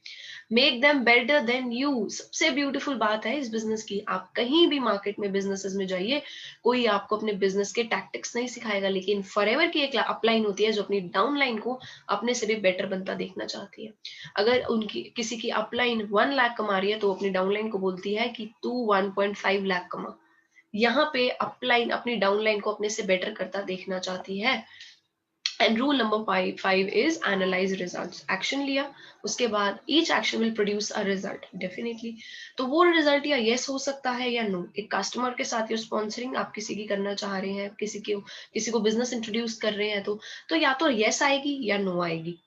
Make them better than you. सबसे ब्यूटीफुल बात है इस बिजनेस की, आप कहीं भी मार्केट में बिजनेसेस में जाइए, कोई आपको अपने बिजनेस के टैक्टिक्स नहीं सिखाएगा, लेकिन फॉरएवर की एक अपलाइन होती है जो अपनी डाउनलाइन को अपने से भी बेटर बनता देखना चाहती है। अगर उनकी किसी की अपलाइन 1 लाख कमा रही है तो अपनी डाउनलाइन को बोलती है कि तू 1.5 लाख कमा। यहाँ पे अपलाइन अपनी डाउनलाइन को अपने से बेटर करता देखना चाहती है। And rule number 5 is analyse results. Action लिया, उसके बाद each action will produce a result definitely. तो वो रिजल्ट या यस हो सकता है या नो। एक कस्टमर के साथ ये स्पॉन्सरिंग आप किसी की करना चाह रहे हैं, किसी को बिजनेस इंट्रोड्यूस कर रहे हैं, तो या तो यस आएगी या नो आएगी।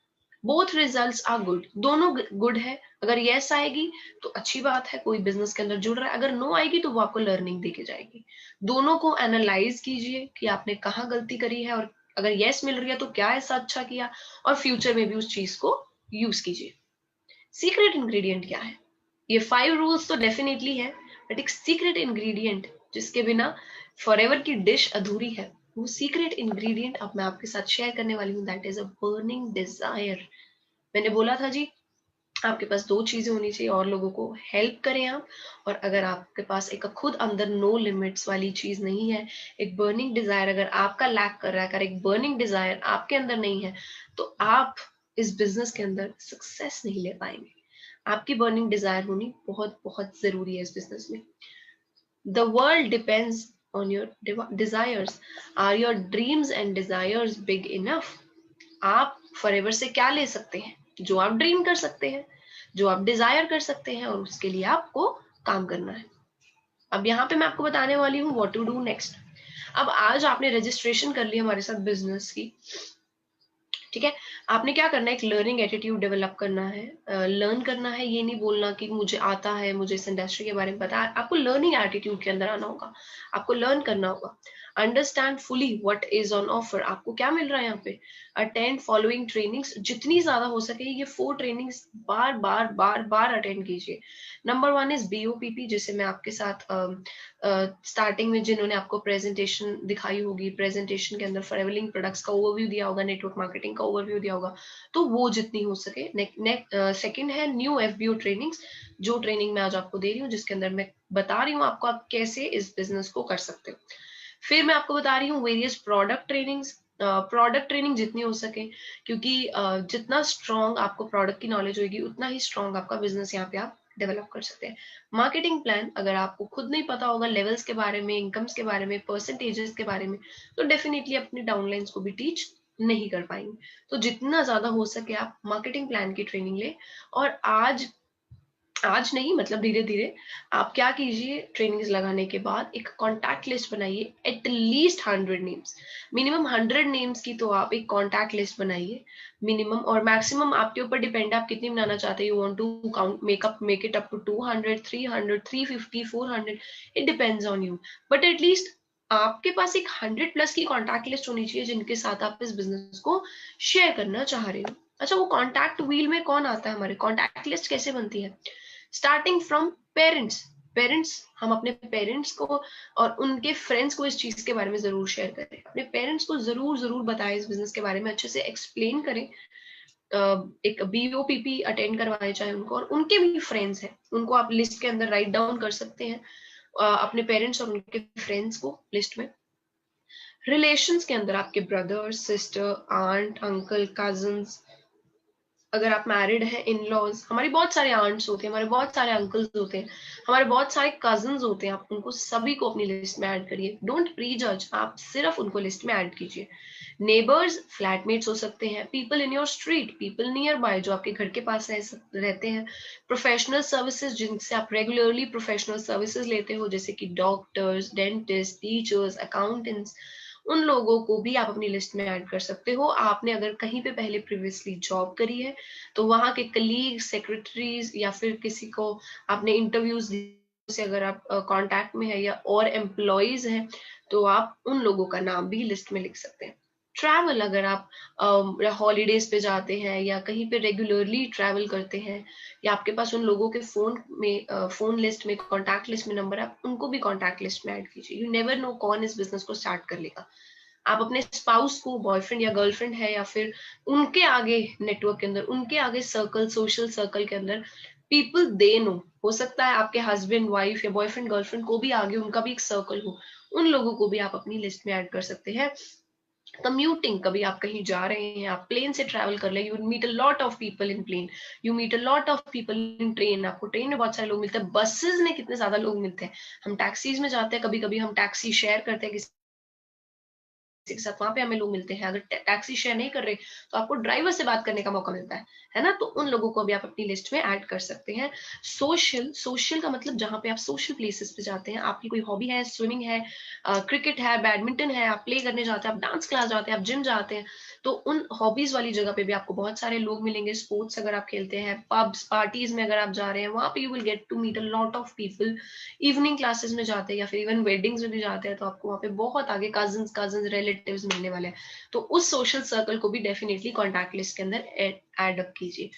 बोथ रिजल्ट्स आर गुड, दोनों गुड है। अगर यस आएगी तो अच्छी बात है, कोई बिजनेस के अंदर जुड़ रहा है। अगर नो आएगी तो वो आपको लर्निंग देके जाएगी। दोनों को एनालाइज कीजिए कि आपने कहाँ गलती करी है, और अगर यस मिल रही है तो क्या ऐसा अच्छा किया, और फ्यूचर में भी उस चीज को यूज कीजिए। सीक्रेट इंग्रेडिएंट क्या है? ये 5 रूल्स तो डेफिनेटली है, बट एक सीक्रेट इंग्रेडिएंट जिसके बिना फॉरएवर की डिश अधूरी है, वो सीक्रेट इंग्रेडिएंट अब मैं आपके साथ शेयर करने वाली हूँ। That is a burning desire. मैंने बोला था जी, आपके पास 2 चीजें होनी चाहिए, और लोगों को हेल्प करें आप, और अगर आपके पास एक खुद अंदर नो लिमिट्स वाली चीज नहीं है, एक बर्निंग डिजायर अगर आपका लैक कर रहा है, अगर एक बर्निंग डिजायर आपके अंदर नहीं है, तो आप इस बिजनेस के अंदर सक्सेस नहीं ले पाएंगे। आपकी बर्निंग डिजायर होनी बहुत बहुत जरूरी है इस बिजनेस में। The world depends on your desires. Are your dreams and desires big enough? आप फॉरएवर से क्या ले सकते हैं? जो आप ड्रीम कर सकते हैं, जो आप डिजायर कर सकते हैं, और उसके लिए आपको काम करना है। अब यहाँ पे मैं आपको बताने वाली हूँ व्हाट टू डू नेक्स्ट। अब आज आपने रजिस्ट्रेशन कर ली हमारे साथ बिजनेस की, ठीक है। आपने क्या करना है, एक लर्निंग एटीट्यूड डेवलप करना है। लर्न करना है, ये नहीं बोलना कि मुझे आता है, मुझे इस इंडस्ट्री के बारे में पता है। आपको लर्निंग एटीट्यूड के अंदर आना होगा, आपको लर्न करना होगा। Understand fully what is on offer, आपको क्या मिल रहा है यहाँ पे। अटेंड फॉलोइंग ट्रेनिंग्स, जितनी ज्यादा हो सके ये 4 ट्रेनिंग्स बार बार बार बार अटेंड कीजिए। नंबर 1 इज BOPP, जिसे मैं आपके साथ स्टार्टिंग में जिन्होंने आपको प्रेजेंटेशन दिखाई होगी, प्रेजेंटेशन के अंदर फॉरएवरिंग प्रोडक्ट्स का ओवरव्यू दिया होगा, नेटवर्क मार्केटिंग का ओवरव्यू दिया होगा, तो वो जितनी हो सके। सेकंड है न्यू FBO ट्रेनिंग्स, जो ट्रेनिंग मैं आज आपको दे रही हूँ, जिसके अंदर मैं बता रही हूँ आपको आप कैसे इस बिजनेस को कर सकते हो। फिर मैं आपको बता रही हूँ various product trainings. Product training जितनी हो सके, क्योंकि जितना स्ट्रॉन्ग आपको प्रोडक्ट की नॉलेज होगी उतना ही स्ट्रॉन्ग आपका बिजनेस यहाँ पे आप डेवलप कर सकते हैं। मार्केटिंग प्लान, अगर आपको खुद नहीं पता होगा लेवल्स के बारे में, इनकम्स के बारे में, परसेंटेजेस के बारे में, तो डेफिनेटली अपने डाउनलाइंस को भी टीच नहीं कर पाएंगे। तो जितना ज्यादा हो सके आप मार्केटिंग प्लान की ट्रेनिंग ले। और आज नहीं, मतलब धीरे धीरे आप क्या कीजिए, ट्रेनिंग्स लगाने के बाद एक कॉन्टैक्ट लिस्ट बनाइए, एटलीस्ट 100 नेम्स, मिनिमम 100 नेम्स की तो आप एक कॉन्टैक्ट लिस्ट बनाइए मिनिमम। और मैक्सिमम आपके ऊपर डिपेंड है आप कितनी बनाना चाहते हैं। You want to count make it up to 200, 300, 350, 400, it depends on you. But at least आपके पास एक 100 प्लस की कॉन्टैक्ट लिस्ट होनी चाहिए जिनके साथ आप इस बिजनेस को शेयर करना चाह रहे हो। अच्छा, वो कॉन्टैक्ट व्हील में कौन आता है, हमारे कॉन्टैक्ट लिस्ट कैसे बनती है? स्टार्टिंग फ्रॉम पेरेंट्स, हम अपने पेरेंट्स को और उनके फ्रेंड्स को इस चीज के बारे में जरूर शेयर करें। अपने पेरेंट्स को जरूर जरूर बताएं इस बिजनेस के बारे में, अच्छे से एक्सप्लेन करें। एक BOPP अटेंड करवाए चाहे उनको, और उनके भी फ्रेंड्स हैं उनको आप लिस्ट के अंदर राइट डाउन कर सकते हैं, अपने पेरेंट्स और उनके फ्रेंड्स को लिस्ट में। रिलेशंस के अंदर आपके brother, sister, aunt, uncle, cousins, अगर आप मैरिड हैं, इन लॉज, हमारी बहुत सारे आंट्स होते हैं, हमारे बहुत सारे अंकल्स होते हैं, हमारे बहुत सारे कजन्स होते हैं, आप उनको सभी को अपनी लिस्ट में ऐड करिए। डोंट प्री जज, आप सिर्फ उनको लिस्ट में ऐड कीजिए। नेबर्स, फ्लैटमेट्स हो सकते हैं, people in your street, people near by जो आपके घर के पास रहते हैं। प्रोफेशनल सर्विसेज, जिनसे आप रेगुलरली प्रोफेशनल सर्विसेज लेते हो, जैसे कि डॉक्टर्स, डेंटिस्ट, टीचर्स, अकाउंटेंट्स, उन लोगों को भी आप अपनी लिस्ट में ऐड कर सकते हो। आपने अगर कहीं पे पहले प्रीवियसली जॉब करी है तो वहां के कलीग, सेक्रेटरीज, या फिर किसी को आपने इंटरव्यूज से अगर आप कांटेक्ट में है, या और एम्प्लॉयज हैं, तो आप उन लोगों का नाम भी लिस्ट में लिख सकते हैं। ट्रैवल, अगर आप हॉलीडेज पे जाते हैं या कहीं पे रेगुलरली ट्रैवल करते हैं, या आपके पास उन लोगों के फोन लिस्ट में, कॉन्टैक्ट लिस्ट में नंबर है, आप उनको भी कॉन्टैक्ट लिस्ट में ऐड कीजिए। यू नेवर नो कौन इस बिजनेस को स्टार्ट कर लेगा। आप अपने स्पाउस को, बॉयफ्रेंड या गर्लफ्रेंड है, या फिर उनके आगे नेटवर्क के अंदर, उनके आगे सर्कल, सोशल सर्कल के अंदर, पीपल दे नो, हो सकता है आपके हस्बैंड वाइफ या बॉयफ्रेंड गर्लफ्रेंड को भी आगे उनका भी एक सर्कल हो, उन लोगों को भी आप अपनी लिस्ट में ऐड कर सकते हैं। कम्यूटिंग, कभी आप कहीं जा रहे हैं, आप प्लेन से ट्रैवल कर ले, you meet a lot of people in plane, you meet a lot of people in train, आपको ट्रेन में बहुत सारे लोग मिलते हैं, बसेस में कितने ज्यादा लोग मिलते हैं, हम टैक्सीज में जाते हैं, कभी कभी हम टैक्सी शेयर करते हैं किसी के साथ, वहां पे हमें लोग मिलते हैं। अगर टैक्सी शेयर नहीं कर रहे तो आपको ड्राइवर से बात करने का मौका मिलता है ना, तो उन लोगों को भी आप अपनी लिस्ट में ऐड कर सकते हैं। सोशल का मतलब जहां पे आप सोशल प्लेसेस पे जाते हैं, आपकी कोई हॉबी है, स्विमिंग है, क्रिकेट है, बैडमिंटन है, आप प्ले करने जाते हैं, आप डांस क्लास जाते हैं, आप जिम जाते हैं, तो उन हॉबीज वाली जगह पे भी आपको बहुत सारे लोग मिलेंगे। स्पोर्ट्स अगर आप खेलते हैं, पब्स पार्टीज में अगर आप जा रहे हैं, वहां पे you will get to meet a lot of people. Evening classes में जाते हैं या फिर इवन वेडिंग्स में भी जाते हैं, तो आपको वहाँ पे बहुत आगे कजन्स रिलेटिव्स मिलने वाले हैं, तो उस सोशल सर्कल को भी डेफिनेटली कॉन्टैक्ट लिस्ट के अंदर ऐड अप कीजिए।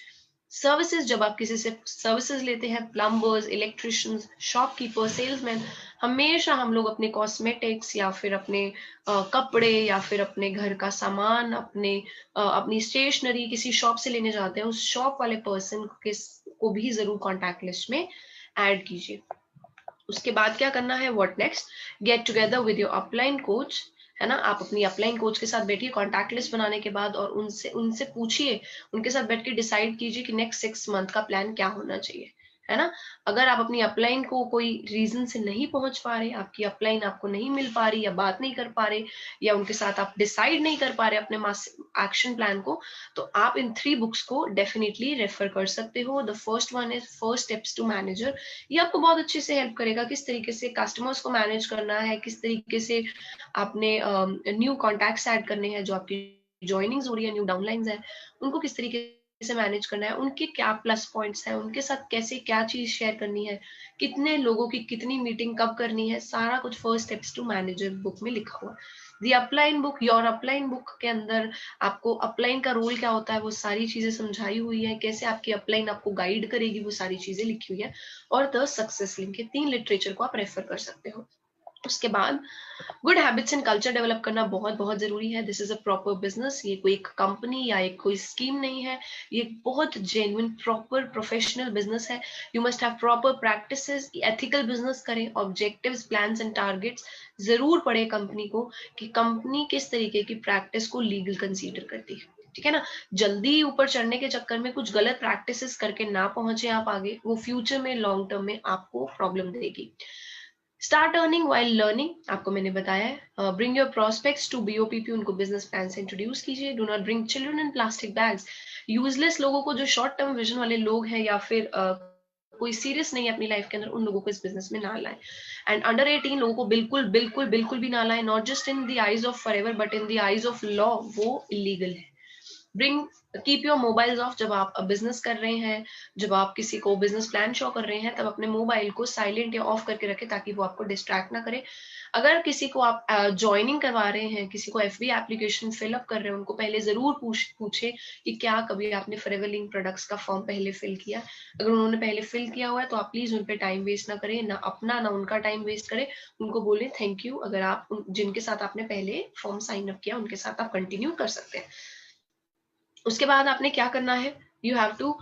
सर्विसेज, जब आप किसी से सर्विसेज लेते हैं, प्लम्बर्स, इलेक्ट्रिशियंस, शॉपकीपर, सेल्समैन, हमेशा हम लोग अपने कॉस्मेटिक्स या फिर अपने कपड़े या फिर अपने घर का सामान, अपनी स्टेशनरी किसी शॉप से लेने जाते हैं, उस शॉप वाले पर्सन को भी जरूर कॉन्टैक्ट लिस्ट में ऐड कीजिए। उसके बाद क्या करना है, what next, get together with your upline coach, है ना। आप अपनी अपलाइन कोच के साथ बैठिए कॉन्टैक्ट लिस्ट बनाने के बाद, और उनसे उनसे पूछिए, उनके साथ बैठ के डिसाइड कीजिए कि नेक्स्ट 6 मंथ का प्लान क्या होना चाहिए, है ना। अगर आप अपनी अपलाइन को कोई रीजन से नहीं पहुंच पा रहे, आपकी अपलाइन आपको नहीं मिल पा रही, या बात नहीं कर पा रहे, या उनके साथ आप डिसाइड नहीं कर पा रहे अपने एक्शन प्लान को, तो आप इन 3 बुक्स को डेफिनेटली रेफर कर सकते हो। The first one is first steps to manager. ये आपको बहुत अच्छे से हेल्प करेगा किस तरीके से कस्टमर्स को मैनेज करना है, किस तरीके से आपने न्यू कॉन्टैक्ट्स ऐड करने हैं, जो आपकी ज्वाइनिंग्स हो रही है, न्यू डाउनलाइंस है, उनको किस तरीके से मैनेज करना है, उनके क्या प्लस पॉइंट्स हैं, उनके साथ कैसे क्या चीज शेयर करनी है, कितने लोगों की कितनी मीटिंग कब करनी है, सारा कुछ first steps to manager book में लिखा हुआ है। The upline book, your upline book के अंदर आपको अपलाइन का रोल क्या होता है वो सारी चीजें समझाई हुई है, कैसे आपकी अपलाइन आपको गाइड करेगी वो सारी चीजें लिखी हुई है। और द सक्सेस लिंक, ये 3 लिटरेचर को आप रेफर कर सकते हो। उसके बाद good habits and culture develop करना बहुत बहुत जरूरी है। This is a proper business, ये कोई एक कंपनी या एक कोई स्कीम नहीं है, ये बहुत जेन्युइन प्रॉपर प्रोफेशनल बिजनेस है। You must have proper practices, ethical business करें, ऑब्जेक्टिव्स, प्लान्स एंड टारगेट्स जरूर पढ़े कंपनी को, कि कंपनी किस तरीके की प्रैक्टिस को लीगल कंसीडर करती है, ठीक है ना। जल्दी ऊपर चढ़ने के चक्कर में कुछ गलत प्रैक्टिसेस करके ना पहुंचे आप आगे, वो फ्यूचर में लॉन्ग टर्म में आपको प्रॉब्लम देगी। स्टार्ट अर्निंग वाइल लर्निंग, आपको मैंने बताया है। Bring your prospects to BOPP, उनको बिजनेस प्लान से इंट्रोड्यूस कीजिए। Do not bring children in plastic bags, useless लोगों को, जो शॉर्ट टर्म विजन वाले लोग हैं या फिर कोई सीरियस नहीं है अपनी लाइफ के अंदर, उन लोगों को इस बिजनेस में ना लाएं। एंड अंडर 18 लोगों को बिल्कुल बिल्कुल बिल्कुल भी ना लाएं, not just in the eyes of forever but in the eyes of law, वो इलीगल है। Bring keep your mobiles of, जब आप बिजनेस कर रहे हैं, जब आप किसी को बिजनेस प्लान शो कर रहे हैं, तब अपने मोबाइल को साइलेंट या ऑफ करके रखें ताकि वो आपको डिस्ट्रैक्ट ना करे। अगर किसी को आप ज्वाइनिंग करवा रहे हैं, किसी को एफबी एप्लीकेशन फिलअप कर रहे हैं, उनको पहले जरूर पूछे कि क्या कभी आपने फॉरएवर लिंक प्रोडक्ट्स का फॉर्म पहले फिल किया। अगर उन्होंने पहले फिल किया हुआ है तो आप प्लीज उन पर टाइम वेस्ट ना करें, ना अपना ना उनका टाइम वेस्ट करें। उनको बोले थैंक यू, अगर आप जिनके साथ आपने पहले फॉर्म साइन अप किया उनके साथ आप कंटिन्यू कर सकते हैं। उसके बाद आपने क्या करना है, you have to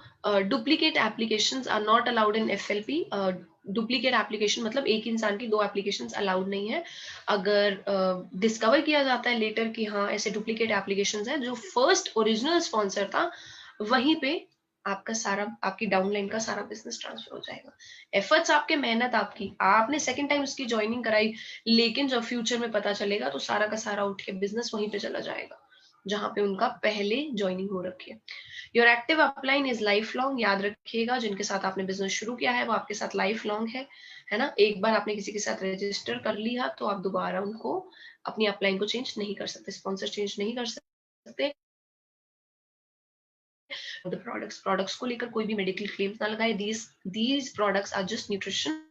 duplicate applications are not allowed in FLP. Duplicate application मतलब एक इंसान की 2 एप्लीकेशंस अलाउड नहीं है। अगर डिस्कवर किया जाता है लेटर कि हाँ ऐसे डुप्लीकेट एप्लीकेशंस है, जो फर्स्ट ओरिजिनल स्पॉन्सर था वहीं पे आपका सारा, आपकी डाउनलाइन का सारा बिजनेस ट्रांसफर हो जाएगा। एफर्ट्स आपके, मेहनत आपकी, आपने सेकंड टाइम उसकी ज्वाइनिंग कराई, लेकिन जब फ्यूचर में पता चलेगा तो सारा का सारा उठ के बिजनेस वहीं पे चला जाएगा जहां पे उनका पहले ज्वाइनिंग हो रखी है। Your active upline is life long, याद रखिएगा जिनके साथ आपने बिजनेस शुरू किया है वो आपके साथ लाइफ लॉन्ग है ना। एक बार आपने किसी के साथ रजिस्टर कर लिया तो आप दोबारा उनको अपनी अपलाइन को चेंज नहीं कर सकते, स्पॉन्सर चेंज नहीं कर सकते। प्रोडक्ट्स को लेकर कोई भी मेडिकल क्लेम्स ना लगाए। These products are just nutrition,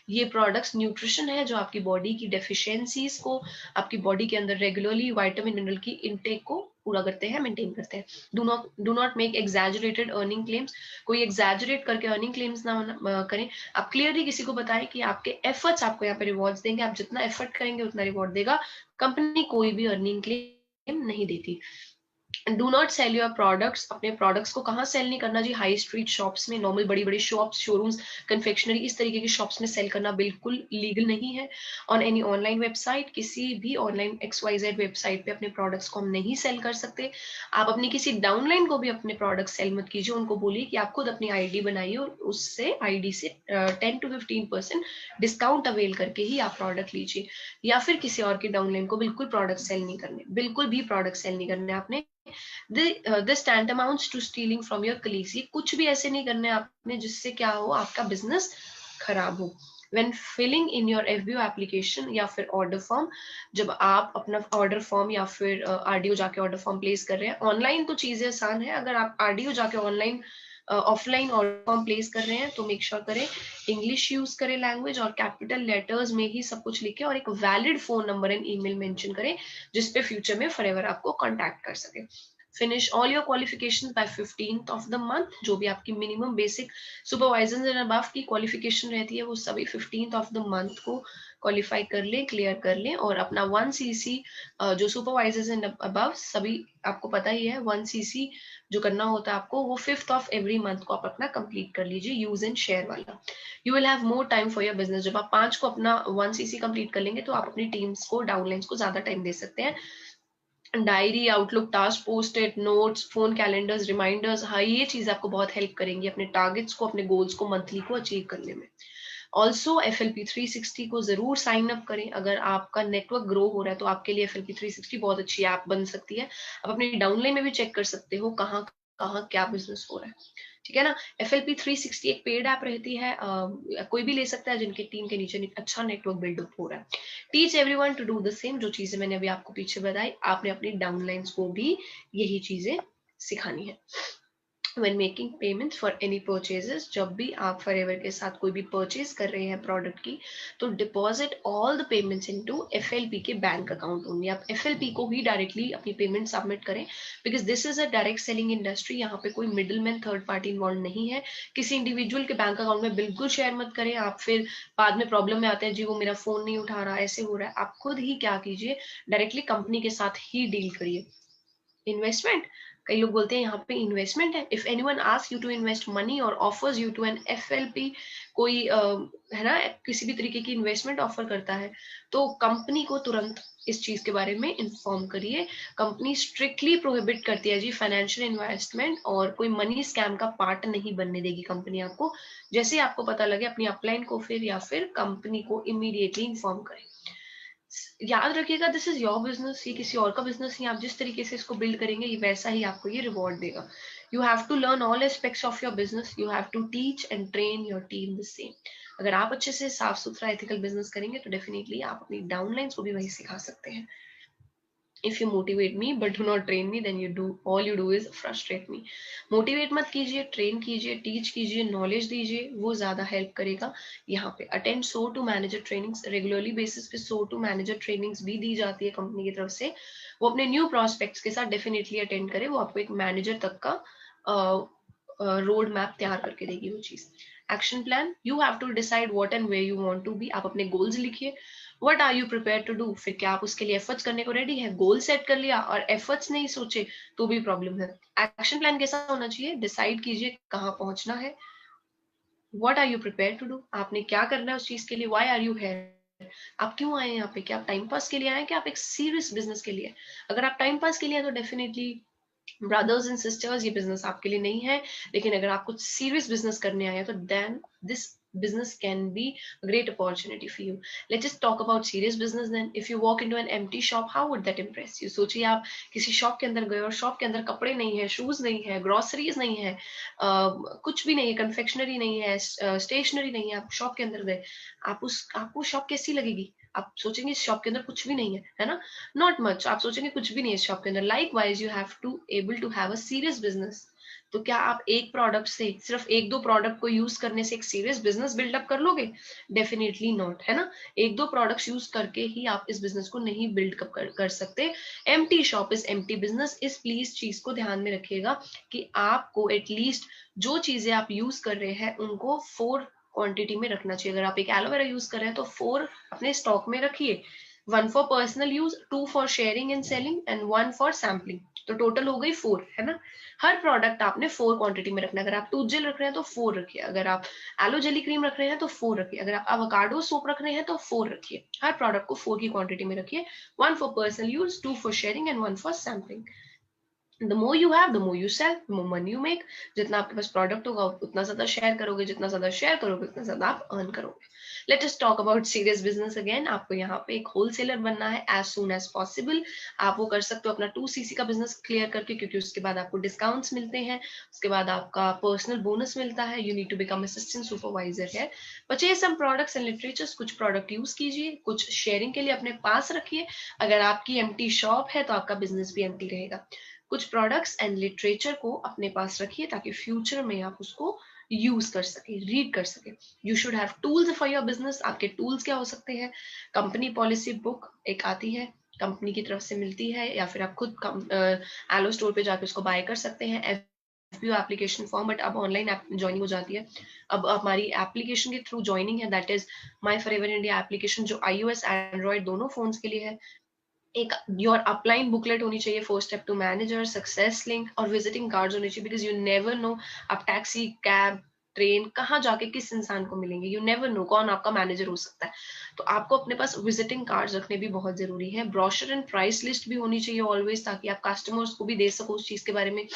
ये प्रोडक्ट्स न्यूट्रिशन है जो आपकी बॉडी की डेफिशिएंसीज को, आपकी बॉडी के अंदर रेगुलरली विटामिन मिनरल की इनटेक को पूरा करते हैं, मेंटेन करते हैं। Do not make exaggerated earning claims, कोई एग्जैजरेट करके अर्निंग क्लेम्स ना करें। आप क्लियरली किसी को बताएं कि आपके एफर्ट्स आपको यहाँ पे रिवॉर्ड्स देंगे, आप जितना एफर्ट करेंगे उतना रिवॉर्ड देगा। कंपनी कोई भी अर्निंग क्लेम नहीं देती। Do not sell your products, अपने प्रोडक्ट्स को कहाँ सेल नहीं करना जी, हाई स्ट्रीट शॉप्स में, नॉर्मल बड़ी बड़ी शॉप्स, शोरूम्स, कन्फेक्शनरी, इस तरीके की शॉप्स में सेल करना बिल्कुल लीगल नहीं है। ऑन एनी ऑनलाइन वेबसाइट, किसी भी ऑनलाइन XYZ वेबसाइट पे अपने प्रोडक्ट्स को हम नहीं सेल कर सकते। आप अपनी किसी डाउनलाइन को भी अपने प्रोडक्ट्स सेल मत कीजिए, उनको बोलिए कि आप खुद अपनी आईडी बनाइए और उससे आईडी से 10 to 15% डिस्काउंट अवेल करके ही आप प्रोडक्ट लीजिए। या फिर किसी और की डाउनलाइन को बिल्कुल प्रोडक्ट सेल नहीं करने, बिल्कुल भी प्रोडक्ट सेल नहीं करने आपने। This tantamounts to stealing from your colleagues, ये कुछ भी ऐसे नहीं करने आपने जिससे क्या हो, आपका बिजनेस खराब हो। When filling in your FBO application या फिर ऑर्डर फॉर्म, जब आप अपना ऑर्डर फॉर्म या फिर RDO जाके ऑर्डर फॉर्म प्लेस कर रहे हैं, ऑनलाइन तो चीजें आसान है, अगर आप RDO जाके online offline order form place कर रहे हैं तो मेक श्योर करें इंग्लिश यूज करें लैंग्वेज, और कैपिटल लेटर्स में ही सब कुछ लिखे, और एक valid phone number and email mention करें जिसपे फ्यूचर में फॉरएवर आपको कांटेक्ट कर सके। Finish all your qualification by 15th of the month. जो भी आपकी minimum basic supervisors and above की क्वालिफिकेशन रहती है वो सभी 15th ऑफ द मंथ को क्वालिफाई कर लें, क्लियर कर लें। और अपना 1cc जो सुपरवाइजर्स एंड अबव सभी आपको पता ही है, 1cc जो करना होता है आपको वो 5th ऑफ एवरी मंथ को आप अपना कंप्लीट कर लीजिए, यूज एंड शेयर वाला। You will have more time for your business. जब आप 5 को अपना 1cc कंप्लीट कर लेंगे तो आप अपनी टीम्स को, डाउनलाइंस को ज्यादा टाइम दे सकते हैं। Diary, Outlook, task, post it notes, phone calendars, reminders, हाँ ये चीज आपको बहुत हेल्प करेंगी अपने टारगेट्स को, अपने गोल्स को मंथली को अचीव करने में। ऑल्सो FLP 360 को जरूर साइन अप करें। अगर आपका नेटवर्क ग्रो हो रहा है तो आपके लिए FLP 360 बहुत अच्छी ऐप बन सकती है। आप अपनी डाउनलाइन में भी चेक कर सकते हो कहाँ कहाँ क्या बिजनेस हो रहा है, ठीक है ना। FLP 360 एक पेड ऐप रहती है, कोई भी ले सकता है जिनके टीम के नीचे अच्छा नेटवर्क बिल्डअप हो रहा है। Teach everyone to do the same. जो चीजें मैंने अभी आपको पीछे बताई, आपने अपनी डाउनलाइंस को भी यही चीजें सिखानी है। when making payments for any purchases, जब भी आप फॉरएवर के साथ कोई भी परचेज कर रहे हैं प्रोडक्ट की, तो deposit all the payments into FLP के बैंक अकाउंट ओनली। आप FLP को ही डायरेक्टली अपनी पेमेंट सबमिट करें, because this is a direct selling industry. यहाँ पे कोई middle man, third party involve नहीं है। किसी इंडिविजुअल के बैंक अकाउंट में बिल्कुल शेयर मत करें। आप फिर बाद में प्रॉब्लम में आते हैं, जी वो मेरा फोन नहीं उठा रहा, ऐसे हो रहा है। आप खुद ही क्या कीजिए, डायरेक्टली कंपनी के साथ ही डील करिए। इन्वेस्टमेंट, कई लोग बोलते हैं यहाँ पे इन्वेस्टमेंट है। If anyone ask you to invest money और offers you to an FLP, कोई है ना किसी भी तरीके की इन्वेस्टमेंट ऑफर करता है, तो कंपनी को तुरंत इस चीज के बारे में इन्फॉर्म करिए। कंपनी स्ट्रिक्टली प्रोहिबिट करती है जी फाइनेंशियल इन्वेस्टमेंट, और कोई मनी स्कैम का पार्ट नहीं बनने देगी कंपनी आपको। जैसे आपको पता लगे अपनी अपलाइन को फिर या फिर कंपनी को इमीडिएटली इन्फॉर्म करें। याद रखिएगा, दिस इज योर बिजनेस, ये किसी और का बिजनेस नहीं। आप जिस तरीके से इसको बिल्ड करेंगे ये वैसा ही आपको ये रिवॉर्ड देगा। You have to learn all aspects of your business, you have to teach and train your team the same. अगर आप अच्छे से साफ सुथरा एथिकल बिजनेस करेंगे तो डेफिनेटली आप अपनी डाउनलाइंस को भी वही सिखा सकते हैं। If you motivate me but do not train me, then all you do is frustrate me. Motivate मत कीजिए, ट्रेन कीजिए, टीच कीजिए, नॉलेज दीजिए, वो ज्यादा हेल्प करेगा। यहाँ पे attend so to manager trainings, regularly basis पे सो टू मैनेजर ट्रेनिंग्स भी दी जाती है कंपनी की तरफ से। वो अपने न्यू प्रोस्पेक्ट्स के साथ डेफिनेटली अटेंड करे, वो आपको एक मैनेजर तक का रोड मैप तैयार करके देगी वो चीज। Action plan, you have to decide what and where you want to be. आप अपने गोल्स लिखिए, what are you prepare to do, फिर क्या आप उसके लिए एफर्ट्स करने को रेडी है। गोल सेट कर लिया और एफर्ट्स नहीं सोचे तो भी प्रॉब्लम है। एक्शन प्लान कैसा होना चाहिए, डिसाइड कीजिए कहाँ पहुंचना है। What are you prepare to do, आपने क्या करना है उस चीज के लिए। व्हाई आर यू हेयर, आप क्यों आए हैं यहाँ पे, क्या आप टाइम पास के लिए आए हैं, क्या आप एक सीरियस बिजनेस के लिए। अगर आप टाइम पास के लिए हैं तो डेफिनेटली ब्रदर्स एंड सिस्टर्स, ये बिजनेस आपके लिए नहीं है। लेकिन अगर आप कुछ सीरियस बिजनेस करने आए हैं तो then this business can be a great opportunity for you. Let's just talk about serious business then. If you walk into an empty shop, how would that impress you? सोचिए आप किसी shop के अंदर गए और शॉप के अंदर कपड़े नहीं है, शूज नहीं है, ग्रोसरीज नहीं है, कुछ भी नहीं है, कन्फेक्शनरी नहीं है, स्टेशनरी नहीं है, आप शॉप के अंदर गए, आपको शॉप कैसी लगेगी। आप सोचेंगे इस शॉप के अंदर कुछ भी नहीं है ना, नॉट मच। आप सोचेंगे कुछ भी नहीं है इस शॉप के अंदर। Likewise you have to able to have a serious business. तो क्या आप एक प्रोडक्ट से, सिर्फ एक दो प्रोडक्ट को यूज करने से एक सीरियस बिजनेस बिल्डअप कर लोगे, डेफिनेटली नॉट, है ना। एक दो प्रोडक्ट्स यूज करके ही आप इस बिजनेस को नहीं बिल्डअप कर सकते। Empty shop is empty business. इस प्लीज चीज को ध्यान में रखिएगा कि आपको एटलीस्ट जो चीजें आप यूज कर रहे हैं उनको 4 क्वांटिटी में रखना चाहिए। अगर आप एक एलोवेरा यूज कर रहे हैं तो 4 अपने स्टॉक में रखिए, 1 for personal use, 2 for sharing and selling and 1 for sampling. तो टोटल हो गई 4, है ना। हर प्रोडक्ट आपने 4 क्वांटिटी में रखना है। अगर आप टूथ जेल रख रहे हैं तो 4 रखिए, अगर आप एलो जेली क्रीम रख रहे हैं तो 4 रखिए, अगर आप एवोकाडो सोप रख रहे हैं तो 4 रखिए। हर प्रोडक्ट को 4 की क्वांटिटी में रखिए, 1 for personal use, 2 for sharing and 1 for sampling. The more you have, the more you sell, the more money you make. जितना आपके पास प्रोडक्ट होगा उतना ज्यादा शेयर करोगे, जितना ज्यादा शेयर करोगे उतना ज्यादा आप अर्न करोगे। Let us talk about serious business again. आपको यहाँ पे एक होलसेलर बनना है as soon as possible. आप वो कर सकते हो अपना 2cc का बिजनेस क्लियर करके, क्योंकि उसके बाद आपको डिस्काउंट्स मिलते हैं, उसके बाद आपका पर्सनल बोनस मिलता है। You need to become assistant supervisor है। Purchase some products and literatures, कुछ प्रोडक्ट यूज कीजिए, कुछ शेयरिंग के लिए अपने पास रखिए। अगर आपकी एम्प्टी शॉप है तो आपका बिजनेस भी एम्प्टी रहेगा। कुछ प्रोडक्ट्स एंड लिटरेचर को अपने पास रखिए ताकि फ्यूचर में आप उसको यूज कर सके, रीड कर सके। You should have tools for your business. आपके टूल्स क्या हो सकते हैं, कंपनी पॉलिसी बुक एक आती है, कंपनी की तरफ से मिलती है, या फिर आप खुद एलो स्टोर पे जाके उसको बाय कर सकते हैं FBO एप्लीकेशन फॉर्म, बट अब ऑनलाइन ज्वाइनिंग हो जाती है। अब हमारी एप्लीकेशन के थ्रू ज्वाइनिंग है, that is my forever India application, जो iOS एंड्रॉइड दोनों फोन्स के लिए है। एक योर अपलाइन बुकलेट होनी चाहिए, 4 step to manager, success link और विजिटिंग कार्ड्स होने चाहिए, बिकॉज यू नेवर नो आप टैक्सी, कैब, ट्रेन कहाँ जाके किस इंसान को मिलेंगे, यू नेवर नो कौन आपका मैनेजर हो सकता है। तो आपको अपने पास विजिटिंग कार्ड्स रखने भी बहुत जरूरी है। ब्रोशर एंड प्राइस लिस्ट भी होनी चाहिए ऑलवेज, ताकि आप कस्टमर्स को भी दे सको उस चीज के बारे में।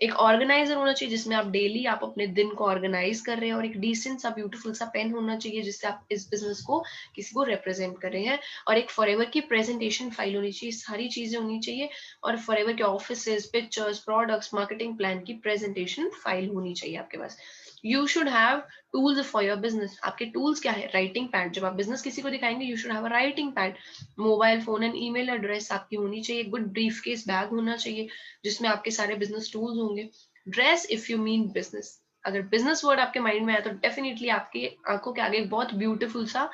एक ऑर्गेनाइजर होना चाहिए जिसमें आप डेली आप अपने दिन को ऑर्गेनाइज कर रहे हैं, और एक डिसेंट सा ब्यूटीफुल सा पेन होना चाहिए जिससे आप इस बिजनेस को किसी को रिप्रेजेंट कर रहे हैं, और एक फॉरएवर की प्रेजेंटेशन फाइल होनी चाहिए, सारी चीजें होनी चाहिए, और फॉरएवर के offices, pictures, products, marketing plan की प्रेजेंटेशन फाइल होनी चाहिए आपके पास। You should have tools for your business. आपके टूल्स क्या है? राइटिंग पैड, जब आप बिजनेस किसी को दिखाएंगे you should have a writing pad. Mobile phone and email address आपकी होनी चाहिए। गुड ब्रीफ केस बैग होना चाहिए जिसमें आपके सारे बिजनेस टूल्स होंगे। Dress if you mean business, अगर बिजनेस वर्ड आपके माइंड में आया तो डेफिनेटली आपकी आंखों के आगे बहुत ब्यूटीफुल सा,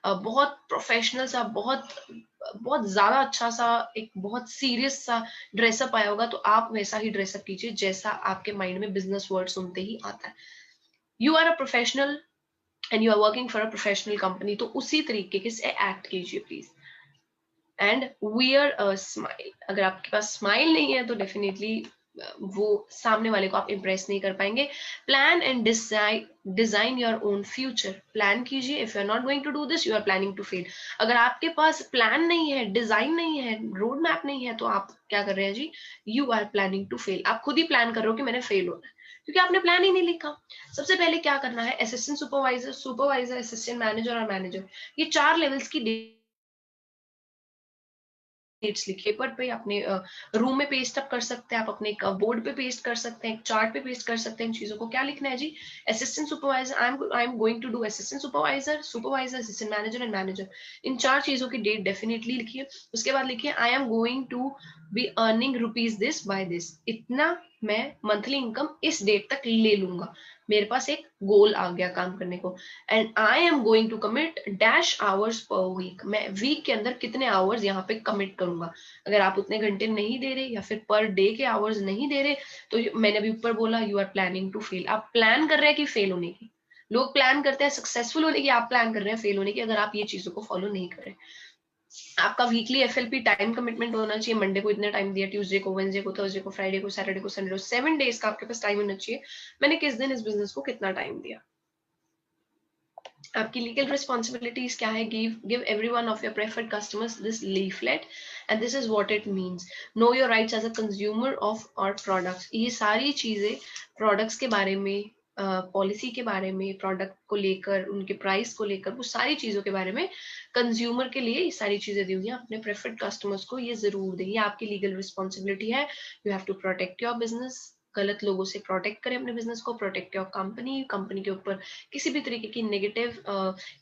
बहुत प्रोफेशनल सा, बहुत बहुत ज्यादा अच्छा सा, एक बहुत सीरियस सा ड्रेसअप आया होगा, तो आप वैसा ही ड्रेसअप कीजिए जैसा आपके माइंड में बिजनेस वर्ड सुनते ही आता है। You are a professional and you are working for a professional company, तो उसी तरीके से एक्ट कीजिए please. And wear a smile, अगर आपके पास स्माइल नहीं है तो डेफिनेटली वो सामने वाले को आप इम्प्रेस नहीं कर पाएंगे। Plan and design your own future, plan कीजिए। If you are not going to do this, you are planning to fail. अगर आपके पास प्लान नहीं है, डिजाइन नहीं है, रोड मैप नहीं है, तो आप क्या कर रहे हैं जी? You are planning to fail. आप खुद ही प्लान कर रहे हो कि मैंने फेल होना है, क्योंकि आपने प्लान ही नहीं लिखा। सबसे पहले क्या करना है? Assistant supervisor, supervisor, assistant manager और मैनेजर, ये 4 लेवल्स की डेट्स लिखिए पेपर पे, अपने रूम में पेस्ट अप कर सकते हैं, आप अपने बोर्ड पे पेस्ट कर सकते हैं, चार्ट पे पेस्ट कर सकते हैं। इन चीजों को क्या लिखना है जी? Assistant supervisor, I am going to do assistant supervisor, supervisor, assistant manager and manager. इन 4 चीजों की डेट डेफिनेटली लिखिए। उसके बाद लिखिए I am going to be earning rupees this by this, इतना मैं मंथली इनकम इस डेट तक ले लूंगा। मेरे पास एक गोल आ गया काम करने को। And I am going to commit dash hours per week, मैं वीक के अंदर कितने आवर्स यहाँ पे कमिट करूंगा। अगर आप उतने घंटे नहीं दे रहे या फिर पर डे के आवर्स नहीं दे रहे, तो मैंने अभी ऊपर बोला you are planning to fail. आप प्लान कर रहे हैं कि फेल होने की। लोग प्लान करते हैं सक्सेसफुल होने की, आप प्लान कर रहे हैं फेल होने की, अगर आप ये चीजों को फॉलो नहीं कर रहे। आपका वीकली FLP टाइम कमिटमेंट होना चाहिए। मंडे को इतना टाइम दिया, ट्यूसडे को, वेडनेसडे को, थर्सडे को, फ्राइडे को, सैटरडे को, संडे को, 7 डेज का आपके पास टाइम होना चाहिए। मैंने किस दिन इस बिजनेस को कितना टाइम दिया। आपकी लीगल रिस्पॉन्सिबिलिटीज क्या है? Give everyone of your preferred customers this leaflet and this is what it means. Know your rights as a consumer of our products. ये सारी चीजें प्रोडक्ट्स के बारे में, पॉलिसी के बारे में, प्रोडक्ट को लेकर, उनके प्राइस को लेकर, वो सारी चीजों के बारे में कंज्यूमर के लिए ये सारी चीजें दी हुई हैं। अपने प्रेफर्ड कस्टमर्स को ये जरूर दें, ये आपकी लीगल रिस्पॉन्सिबिलिटी है। You have to protect your business, गलत लोगों से प्रोटेक्ट करें अपने बिजनेस को, प्रोटेक्ट योर कंपनी, कंपनी के ऊपर किसी भी तरीके की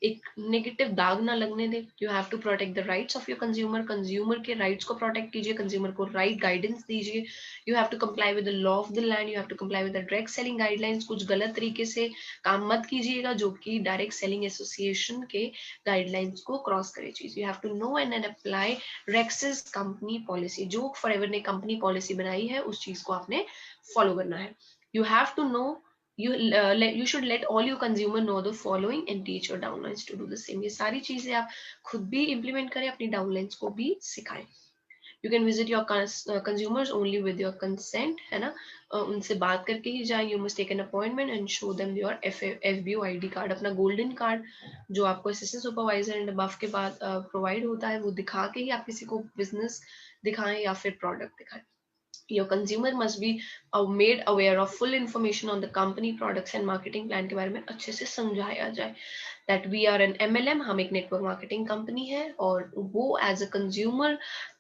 एक नेगेटिव दाग ना लगने दे। You have to protect the rights of your consumer, consumer के राइट्स को प्रोटेक्ट कीजिए, कंज्यूमर को राइट गाइडेंस दीजिए। You have to comply with the law of the land, you have to comply with the direct selling guidelines. कुछ गलत तरीके से काम मत कीजिएगा जो कि डायरेक्ट सेलिंग एसोसिएशन के गाइडलाइंस को क्रॉस करे चीज। You have to know and apply रेक्सिस कंपनी पॉलिसी, जो फॉरएवर ने कंपनी पॉलिसी बनाई है उस चीज को आपने फॉलो करना है। You have to know, you should let all your consumer know the following and teach your downlines to do the same। ये सारी चीजें आप खुद भी implement करें, अपनी downlines को भी सिखाएं। You can visit your consumers only with your consent, है ना? उनसे बात करके ही जाएं। You must take an appointment and show them your FBO ID card, अपना गोल्डन कार्ड जो आपको असिस्टेंट सुपरवाइजर एंड अबव के बाद प्रोवाइड होता है, वो दिखा के ही आप किसी को बिजनेस दिखाएं या फिर प्रोडक्ट दिखाएं। Your consumer must be made aware of full information on the company products and marketing plan के बारे में अच्छे से समझाया जाए। That we are an MLM, हम एक नेटवर्क मार्केटिंग कंपनी है, और वो एज अ कंज्यूमर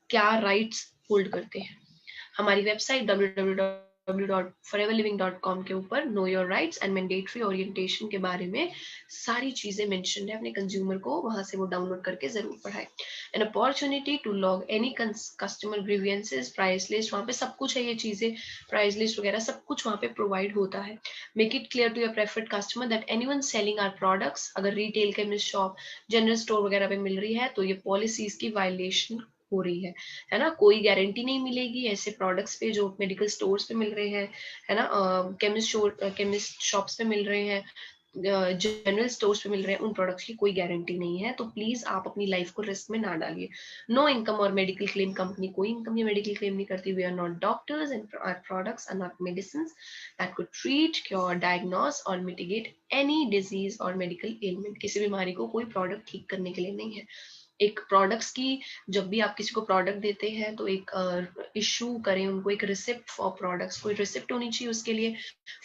क्या राइट्स होल्ड करते हैं। हमारी वेबसाइट www.foreverliving.com के ऊपर no your rights and mandatory orientation के बारे में सारी चीजें मेंशन है। अपने कंज्यूमर को वहां से वो डाउनलोड करके जरूर पढ़ाए। An opportunity to log any customer grievances, price list, वहां पे सब कुछ है, ये चीजें प्राइस लिस्ट वगैरह सब कुछ वहां पे प्रोवाइड होता है। Make it clear to your preferred customer that anyone selling our products, अगर retail chemist shop, general store वगैरह पे मिल रही है तो ये पॉलिसीज की वायलेशन हो रही है ना। कोई गारंटी नहीं मिलेगी ऐसे प्रोडक्ट्स पे जो मेडिकल स्टोर्स पे मिल रहे हैं, है ना, केमिस्ट शॉप्स पे मिल रहे हैं, जनरल स्टोर्स पे मिल रहे हैं, उन प्रोडक्ट्स की कोई गारंटी नहीं है। तो प्लीज आप अपनी लाइफ को रिस्क में ना डालिए। नो इनकम और मेडिकल क्लेम कंपनी कोई इनकम या मेडिकल क्लेम नहीं करती। We are not doctors and our products are not medicine that could treat, cure, diagnose और मिटिगेट एनी डिजीज और मेडिकल एलिमेंट। किसी बीमारी को कोई प्रोडक्ट ठीक करने के लिए नहीं है। एक प्रोडक्ट्स की, जब भी आप किसी को प्रोडक्ट देते हैं तो एक इशू करें उनको एक रिसिप्ट फॉर प्रोडक्ट्स, कोई रिसिप्ट होनी चाहिए उसके लिए।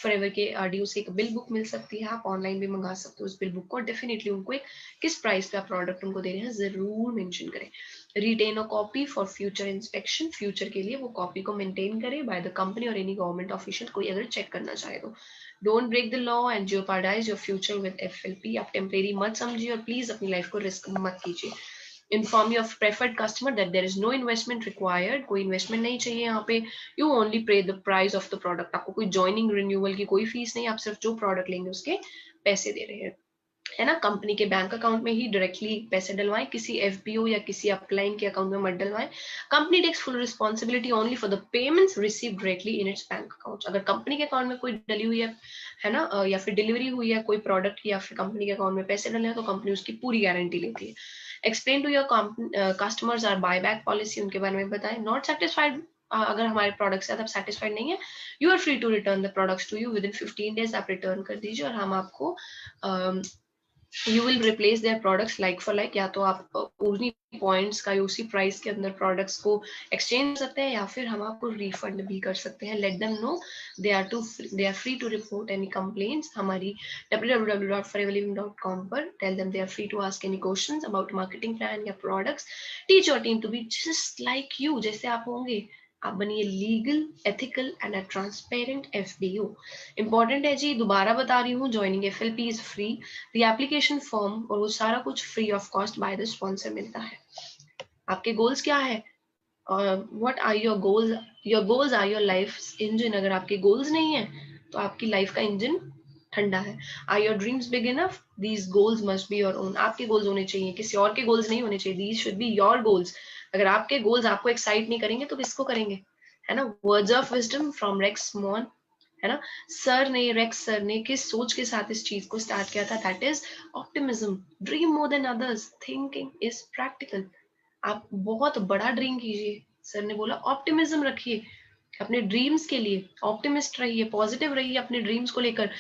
फॉरएवर के आरडीओ से एक बिल बुक मिल सकती है, आप ऑनलाइन भी मंगा सकते हो उस बिल बुक को। डेफिनेटली उनको एक किस प्राइस पे आप प्रोडक्ट उनको दे रहे हैं जरूर मेंशन करें। Retain a copy for future inspection, future के लिए वो कॉपी को मेंटेन करें बाय द कंपनी और एनी गवर्नमेंट ऑफिशियल, कोई अगर चेक करना चाहे तो। Don't break the law and jeopardize your future with FLP. आप टेम्परेरी मत समझिए और प्लीज अपनी लाइफ को रिस्क मत कीजिए। inform your preferred customer that there is no investment required, कोई इन्वेस्टमेंट नहीं चाहिए यहाँ पे। you only pay the price of the product, आपको कोई ज्वाइनिंग रिन्यूअल की कोई फीस नहीं, आप सिर्फ जो प्रोडक्ट लेंगे उसके पैसे दे रहे हैं, है ना। कंपनी के बैंक अकाउंट में ही डायरेक्टली पैसे डलवाएं, किसी एफपीओ या किसी अपलाइन के अकाउंट में मत डलवाएं। Company takes full responsibility only for the payments receive directly in its bank account. अगर कंपनी के अकाउंट में कोई डली हुई है ना, या फिर डिलीवरी हुई है कोई प्रोडक्ट की, या फिर कंपनी के अकाउंट में पैसे डले हैं, तो कंपनी उसकी पूरी गारंटी लेती है। Explain to your customers our buy back policy, उनके बारे में बताएं। नॉट सेटिस्फाइड, अगर हमारे प्रोडक्ट से आप सेटिस्फाइड नहीं है, you are free to return the products to you within 15 days, आप रिटर्न कर दीजिए और हम आपको you will replace their products like for like. या तो आप उन्हीं पॉइंट्स का उसी प्राइस के अंदर प्रोडक्ट्स को एक्सचेंज कर सकते हैं, या फिर हम आपको रिफंड भी कर सकते हैं। Let them know they are free to report any complaints. हमारी www.foreverliving.com पर tell them they are free to ask any questions about marketing plan या products. Teach your team to be just like you, जैसे आप होंगे आप बनिए legal, ethical and a transparent FBO. Important है जी, दोबारा बता रही हूँ, joining FLP is free, the application form और वो सारा कुछ free of cost by the sponsor मिलता है। आपके गोल्स क्या है? What are your goals? Your goals are your life engine. अगर आपके गोल्स नहीं है तो आपकी लाइफ का इंजन ठंडा है। Are your dreams big enough? These goals must be your own. आपके गोल्स होने चाहिए, किसी और के गोल्स नहीं होने चाहिए। These should be your goals. अगर आपके गोल्स आपको एक्साइट नहीं करेंगे तो किसको करेंगे, है ना। Words of wisdom from Rex Maughan, है ना। रेक्स सर ने किस सोच के साथ इस चीज को स्टार्ट किया था? That is optimism. Dream more than others, thinking is practical. आप बहुत बड़ा ड्रीम कीजिए। सर ने बोला ऑप्टिमिज्म रखिए अपने ड्रीम्स के लिए, ऑप्टिमिस्ट रहिए, पॉजिटिव रहिए अपने ड्रीम्स को लेकर,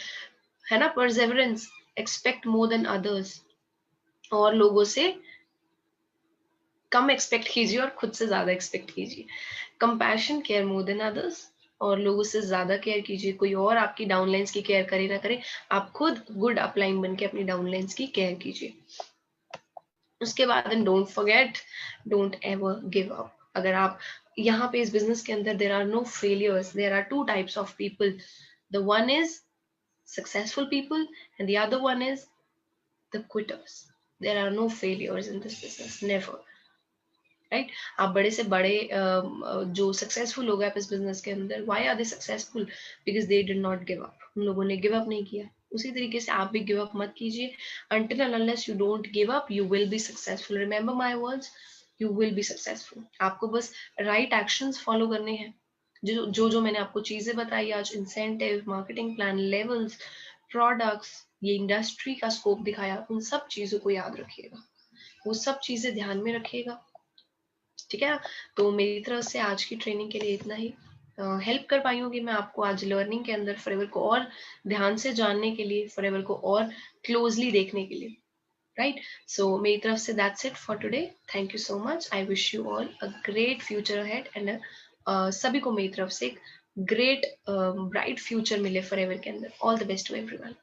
है ना। Perseverance, expect more than others, और लोगों से कम एक्सपेक्ट कीजिए और खुद से ज्यादा एक्सपेक्ट कीजिए। Compassion, care more than others, और लोगों से ज्यादा केयर कीजिए। कोई और आपकी डाउनलाइंस की केयर करे ना करे, आप खुद गुड अपलाइन बन के अपनी डाउनलाइंस की केयर कीजिए। उसके बाद and don't forget, don't ever give up. अगर आप यहाँ पे इस बिजनेस के अंदर there are no failures, there are two types of people. The one is successful people and the other one is the quitters. There are no failures in this business, never, right. आप बड़े से बड़े जो successful लोग हैं इस business के अंदर, why are they successful? Because they did not give up. उन लोगों ने गिव अप नहीं किया। उसी तरीके से आप भी गिव अप मत कीजिए। until and unless you don't give up, you will be successful. remember my words, you will be successful. आपको बस राइट एक्शंस फॉलो करने हैं। जो मैंने आपको चीजें बताई आज, incentive, marketing plan, levels, products, ये इंडस्ट्री का स्कोप दिखाया, उन सब चीजों को याद रखिएगा, वो सब चीजें ध्यान में रखिएगा, ठीक है। तो मेरी तरफ से आज की ट्रेनिंग के लिए इतना ही। हेल्प कर पाई होगी मैं आपको आज लर्निंग के अंदर फॉरएवर को और ध्यान से जानने के लिए, फॉरएवर को और क्लोजली देखने के लिए, राइट। सो मेरी तरफ से that's it for today. Thank you so much. I wish you all a great future ahead and सभी को मेरी तरफ से एक ग्रेट ब्राइट फ्यूचर मिले फॉरएवर के अंदर। All the best to everyone.